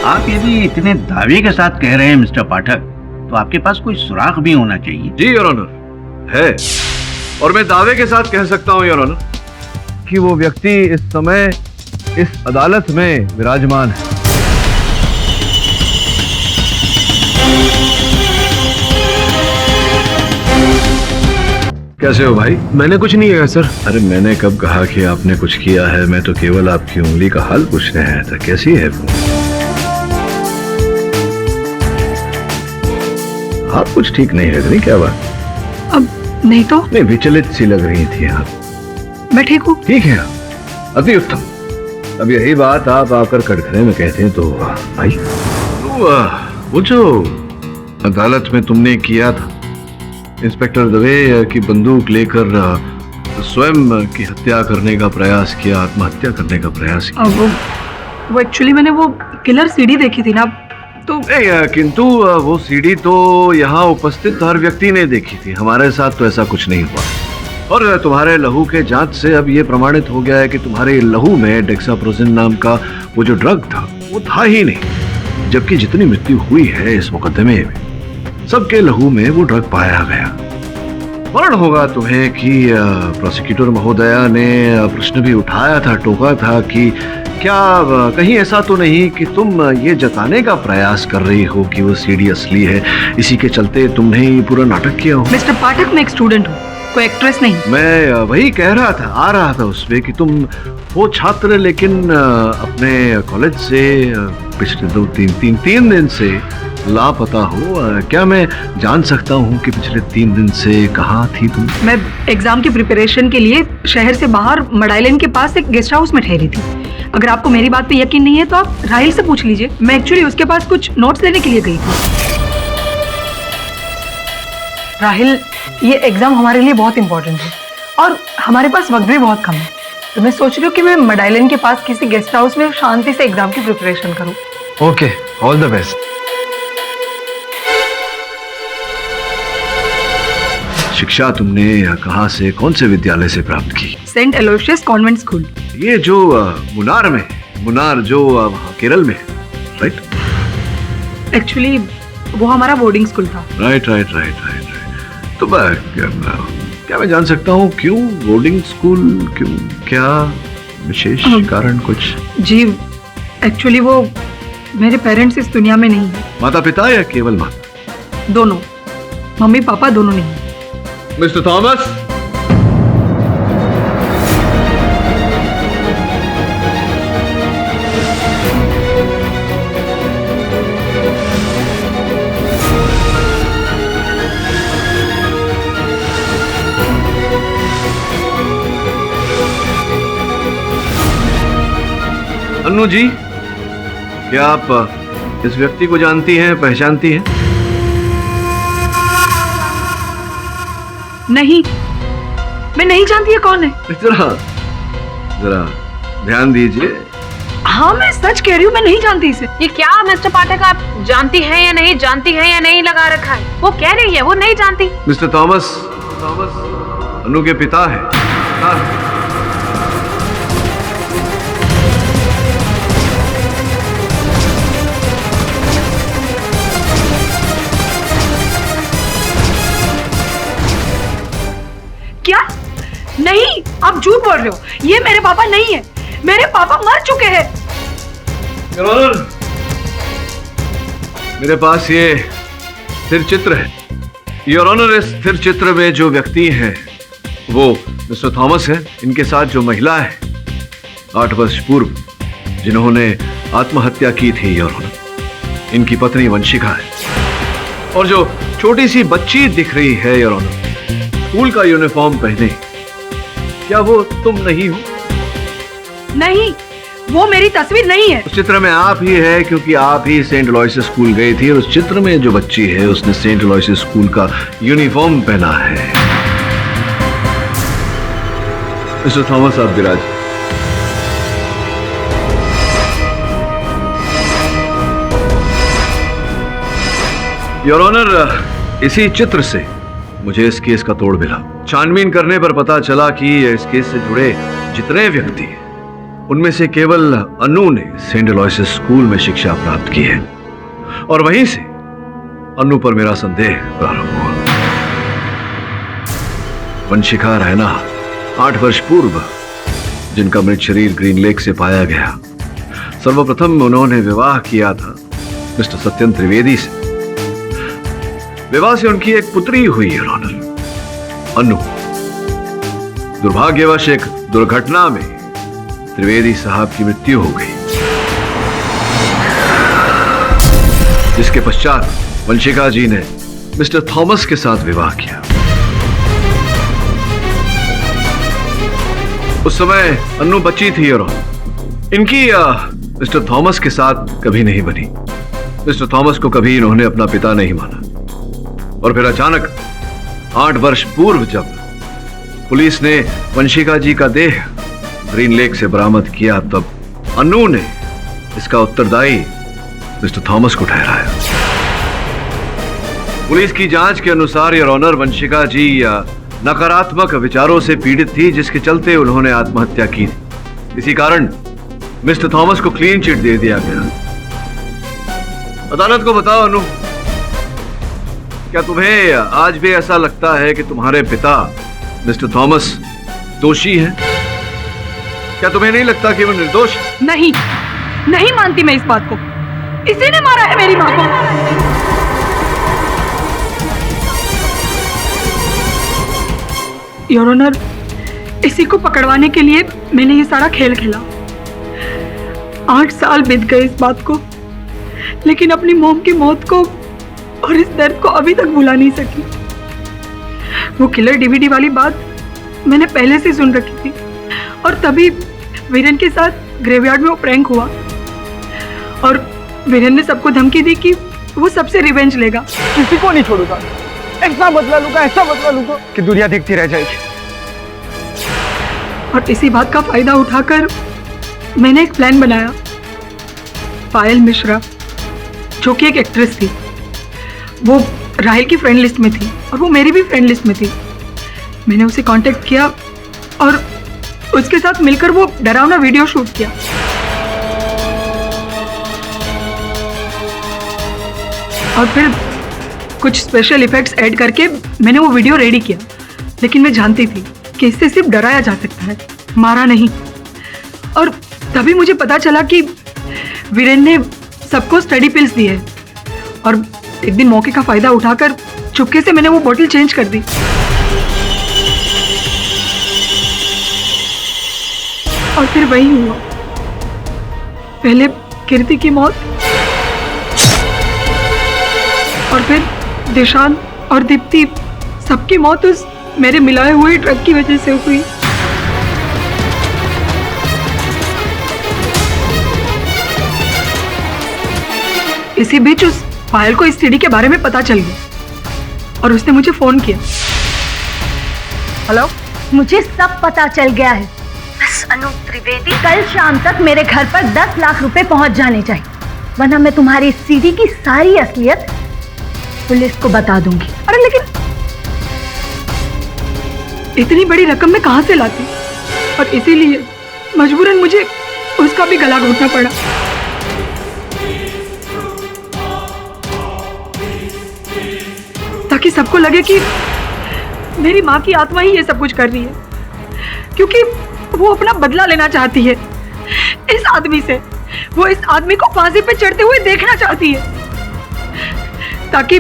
आप यदि इतने दावे के साथ कह रहे हैं मिस्टर पाठक, तो आपके पास कोई सुराग भी होना चाहिए। जी योर ऑनर है, और मैं दावे के साथ कह सकता हूं योर ऑनर कि वो व्यक्ति इस समय इस अदालत में विराजमान है। कैसे हो भाई? मैंने कुछ नहीं किया सर। अरे मैंने कब कहा कि आपने कुछ किया है? मैं तो केवल आपकी उंगली का हाल पूछने आया था। कैसी है वो? आप कुछ ठीक नहीं लग रही, क्या बात? अब नहीं तो नहीं, विचलित सी लग रही थी आप। मैं ठीक हूँ। ठीक है, अति उत्तम। अब यही बात आप आकर कटघरे में कहते हैं तो भाई, तो वो जो अदालत में तुमने किया था इंस्पेक्टर दवे की बंदूक लेकर स्वयं की हत्या करने का प्रयास किया, आत्महत्या करने का प्रयास किया। वो एक्चुअली मैंने वो किलर सीडी देखी थी ना, तो नहीं, किंतु वो सीडी तो यहाँ उपस्थित हर व्यक्ति ने देखी थी। हमारे साथ तो ऐसा कुछ नहीं हुआ। और तुम्हारे लहू के जांच से अब ये प्रमाणित हो गया है कि तुम्हारे लहू में डेक्साप्रोजिन नाम का वो जो ड्रग था वो था ही नहीं, जबकि जितनी मृत्यु हुई है इस मुकदमे में सबके लहू में वो ड्रग पाया गया। स्मरण होगा तुम्हें कि प्रोसिक्यूटर महोदया ने प्रश्न भी उठाया था, टोका था कि क्या कहीं ऐसा तो नहीं कि तुम ये जताने का प्रयास कर रही हो कि वो सीडी असली है, इसी के चलते तुमने ही पूरा नाटक किया हो? मिस्टर पाठक, मैं एक स्टूडेंट हूँ, कोई एक्ट्रेस नहीं। मैं वही कह रहा था, आ रहा था उसमें कि तुम वो छात्र लेकिन अपने कॉलेज से पिछले तीन दिन से लापता हो। क्या मैं जान सकता हूँ कि पिछले 3 दिन से कहाँ थी तुम? मैं एग्जाम की प्रिपरेशन के लिए शहर से बाहर मडाइलन के पास एक गेस्ट हाउस में ठहरी थी। अगर आपको मेरी बात पे यकीन नहीं है तो आप राहिल से पूछ लीजिए। मैं एक्चुअली उसके पास कुछ नोट्स लेने के लिए गई थी। राहिल, ये एग्जाम हमारे लिए बहुत इंपॉर्टेंट है और हमारे पास वक्त भी बहुत कम है, तो मैं सोच रही हूँ कि मैं मडाइलन के पास किसी गेस्ट हाउस में शांति से एग्जाम की प्रिपरेशन करूँ। Okay, all the best. शिक्षा तुमने कहाँ से, कौन से विद्यालय से प्राप्त की? Saint Aloysius convent school. ये जो मुनार जो केरल में, राइट? एक्चुअली वो हमारा बोर्डिंग स्कूल था। राइट। तो क्या मैं जान सकता हूँ क्यों बोर्डिंग स्कूल, क्यों, क्या विशेष कारण कुछ? जी, एक्चुअली वो मेरे पेरेंट्स इस दुनिया में नहीं है। माता पिता या केवल माता? दोनों, मम्मी पापा दोनों नहीं। मिस्टर थॉमस, अन्नू जी, क्या आप इस व्यक्ति को जानती हैं, पहचानती हैं? नहीं, मैं नहीं जानती है कौन है। जरा ध्यान दीजिए। हाँ, मैं सच कह रही हूँ, मैं नहीं जानती इसे। ये क्या मिस्टर पाठक, आप जानती हैं या नहीं जानती हैं या नहीं लगा रखा है? वो कह रही है वो नहीं जानती। मिस्टर थॉमस अन्नू के पिता है। क्या? नहीं, आप झूठ बोल रहे हो। ये मेरे पापा नहीं है, मेरे पापा मर चुके हैं। मेरे पास ये स्थिर चित्र है। योर ऑनर, इस स्थिर चित्र में जो व्यक्ति हैं वो मिस्टर थॉमस है। इनके साथ जो महिला है 8 वर्ष पूर्व जिन्होंने आत्महत्या की थी, योर ऑनर, इनकी पत्नी वंशिका है। और जो छोटी सी बच्ची दिख रही है, योर ऑनर, स्कूल का यूनिफॉर्म पहने, क्या वो तुम नहीं हो? नहीं, वो मेरी तस्वीर नहीं है। उस चित्र में आप ही है, क्योंकि आप ही सेंट लॉयसेस स्कूल गई थी और उस चित्र में जो बच्ची है उसने सेंट लॉयसेस स्कूल का यूनिफॉर्म पहना है। मिस्टर थॉमस, आप विराज। योर ऑनर, इसी चित्र से मुझे इस केस का तोड़ मिला। छानबीन करने पर पता चला कि इस केस से जुड़े जितने व्यक्ति हैं उनमें से केवल अन्नू ने सेंट लॉयसेस स्कूल में शिक्षा प्राप्त की है और वहीं से अन्नू पर मेरा संदेह प्रारंभ हुआ। वंशिका रैना 8 वर्ष पूर्व जिनका मृत शरीर ग्रीन लेक से पाया गया, सर्वप्रथम उन्होंने विवाह किया था मिस्टर सत्यन त्रिवेदी से। विवाह से उनकी एक पुत्री हुई है, अन्नू। दुर्भाग्यवश एक दुर्घटना में त्रिवेदी साहब की मृत्यु हो गई, जिसके पश्चात वंशिका जी ने मिस्टर थॉमस के साथ विवाह किया। उस समय अन्नू बच्ची थी और इनकी मिस्टर थॉमस के साथ कभी नहीं बनी। मिस्टर थॉमस को कभी इन्होंने अपना पिता नहीं माना और फिर अचानक 8 वर्ष पूर्व जब पुलिस ने वंशिका जी का देह ग्रीन लेक से बरामद किया, तब अन्नू ने इसका उत्तरदायी मिस्टर थॉमस को ठहराया। पुलिस की जांच के अनुसार योर ऑनर, वंशिका जी नकारात्मक विचारों से पीड़ित थी, जिसके चलते उन्होंने आत्महत्या की थी। इसी कारण मिस्टर थॉमस को क्लीन चिट दे दिया गया। अदालत को बताओ अन्नू, क्या तुम्हें आज भी ऐसा लगता है कि तुम्हारे पिता मिस्टर थॉमस दोषी हैं? क्या तुम्हें नहीं लगता कि वो निर्दोष है? नहीं, नहीं मानती मैं इस बात को। इसी ने मारा है मेरी माँ को। योर ऑनर, इसी को पकड़वाने के लिए मैंने ये सारा खेल खेला। 8 साल बीत गए इस बात को, लेकिन अपनी मॉम की मौत को और इस दर्द को अभी तक भुला नहीं सकी। वो किलर डीवीडी वाली बात मैंने पहले से सुन रखी थी, और तभी वीरेन के साथ ग्रेवयार्ड में वो प्रैंक हुआ, और वीरेन ने सबको धमकी दी कि वो सबसे रिवेंज लेगा। किसी को नहीं छोड़ूंगा, ऐसा बदला लूंगा कि दुनिया देखती रह जाएगी। और इसी बात का फायदा उठाकर मैंने एक प्लान बनाया। पायल मिश्रा, जो कि एक एक्ट्रेस थी, वो राहिल की फ्रेंड लिस्ट में थी और वो मेरी भी फ्रेंड लिस्ट में थी। मैंने उसे कांटेक्ट किया और उसके साथ मिलकर वो डरावना वीडियो शूट किया। और फिर कुछ स्पेशल इफेक्ट्स ऐड करके मैंने वो वीडियो रेडी किया। लेकिन मैं जानती थी कि इससे सिर्फ डराया जा सकता है, मारा नहीं। और तभी मुझे पता चला कि वीरेन ने सबको स्टडी पिल्स दिए, और एक दिन मौके का फायदा उठाकर चुपके से मैंने वो बोतल चेंज कर दी। और फिर वही हुआ, पहले कीर्ति की मौत, और फिर दिशान और दीप्ति, सबकी मौत उस मेरे मिलाए हुए ट्रक की वजह से हुई। इसी बीच उस पायल को इस सीडी के बारे में पता चल गया और उसने मुझे फोन किया। हेलो, मुझे सब पता चल गया है। बस अनु त्रिवेदी कल शाम तक मेरे घर पर 10 लाख रुपए पहुंच जाने चाहिए, वरना मैं तुम्हारी सीडी की सारी असलियत पुलिस को बता दूंगी। अरे लेकिन इतनी बड़ी रकम मैं कहां से लाती, और इसीलिए मजबूरन मुझे उसका भी गला घोटना पड़ा। ताकि सबको लगे कि मेरी माँ की आत्मा ही ये सब कुछ कर रही है, क्योंकि वो अपना बदला लेना चाहती है इस आदमी से। वो इस आदमी को फांसी पे चढ़ते हुए देखना चाहती है, ताकि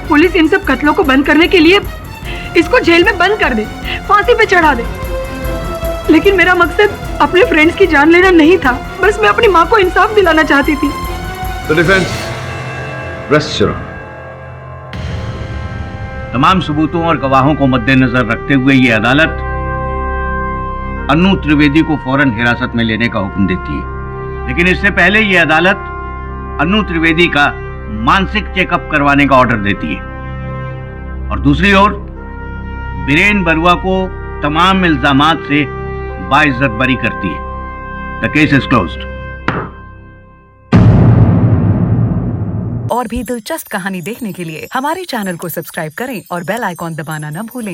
पुलिस इन सब कत्लों को बंद करने के लिए इसको जेल में बंद कर दे, फांसी पे चढ़ा दे। लेकिन मेरा मकसद अपने फ्रेंड्स की जान लेना नहीं था, बस मैं अपनी माँ को इंसाफ दिलाना चाहती थी। The defense, rest your honor. तमाम सबूतों और गवाहों को मद्देनजर रखते हुए ये अदालत अनु त्रिवेदी को फौरन हिरासत में लेने का हुक्म देती है। लेकिन इससे पहले ये अदालत अनु त्रिवेदी का मानसिक चेकअप करवाने का ऑर्डर देती है, और दूसरी ओर बीरेन बरुआ को तमाम इल्जामात से बाइज्जत बरी करती है। The case is closed. और भी दिलचस्प कहानी देखने के लिए हमारे चैनल को सब्सक्राइब करें और बेल आइकॉन दबाना न भूलें।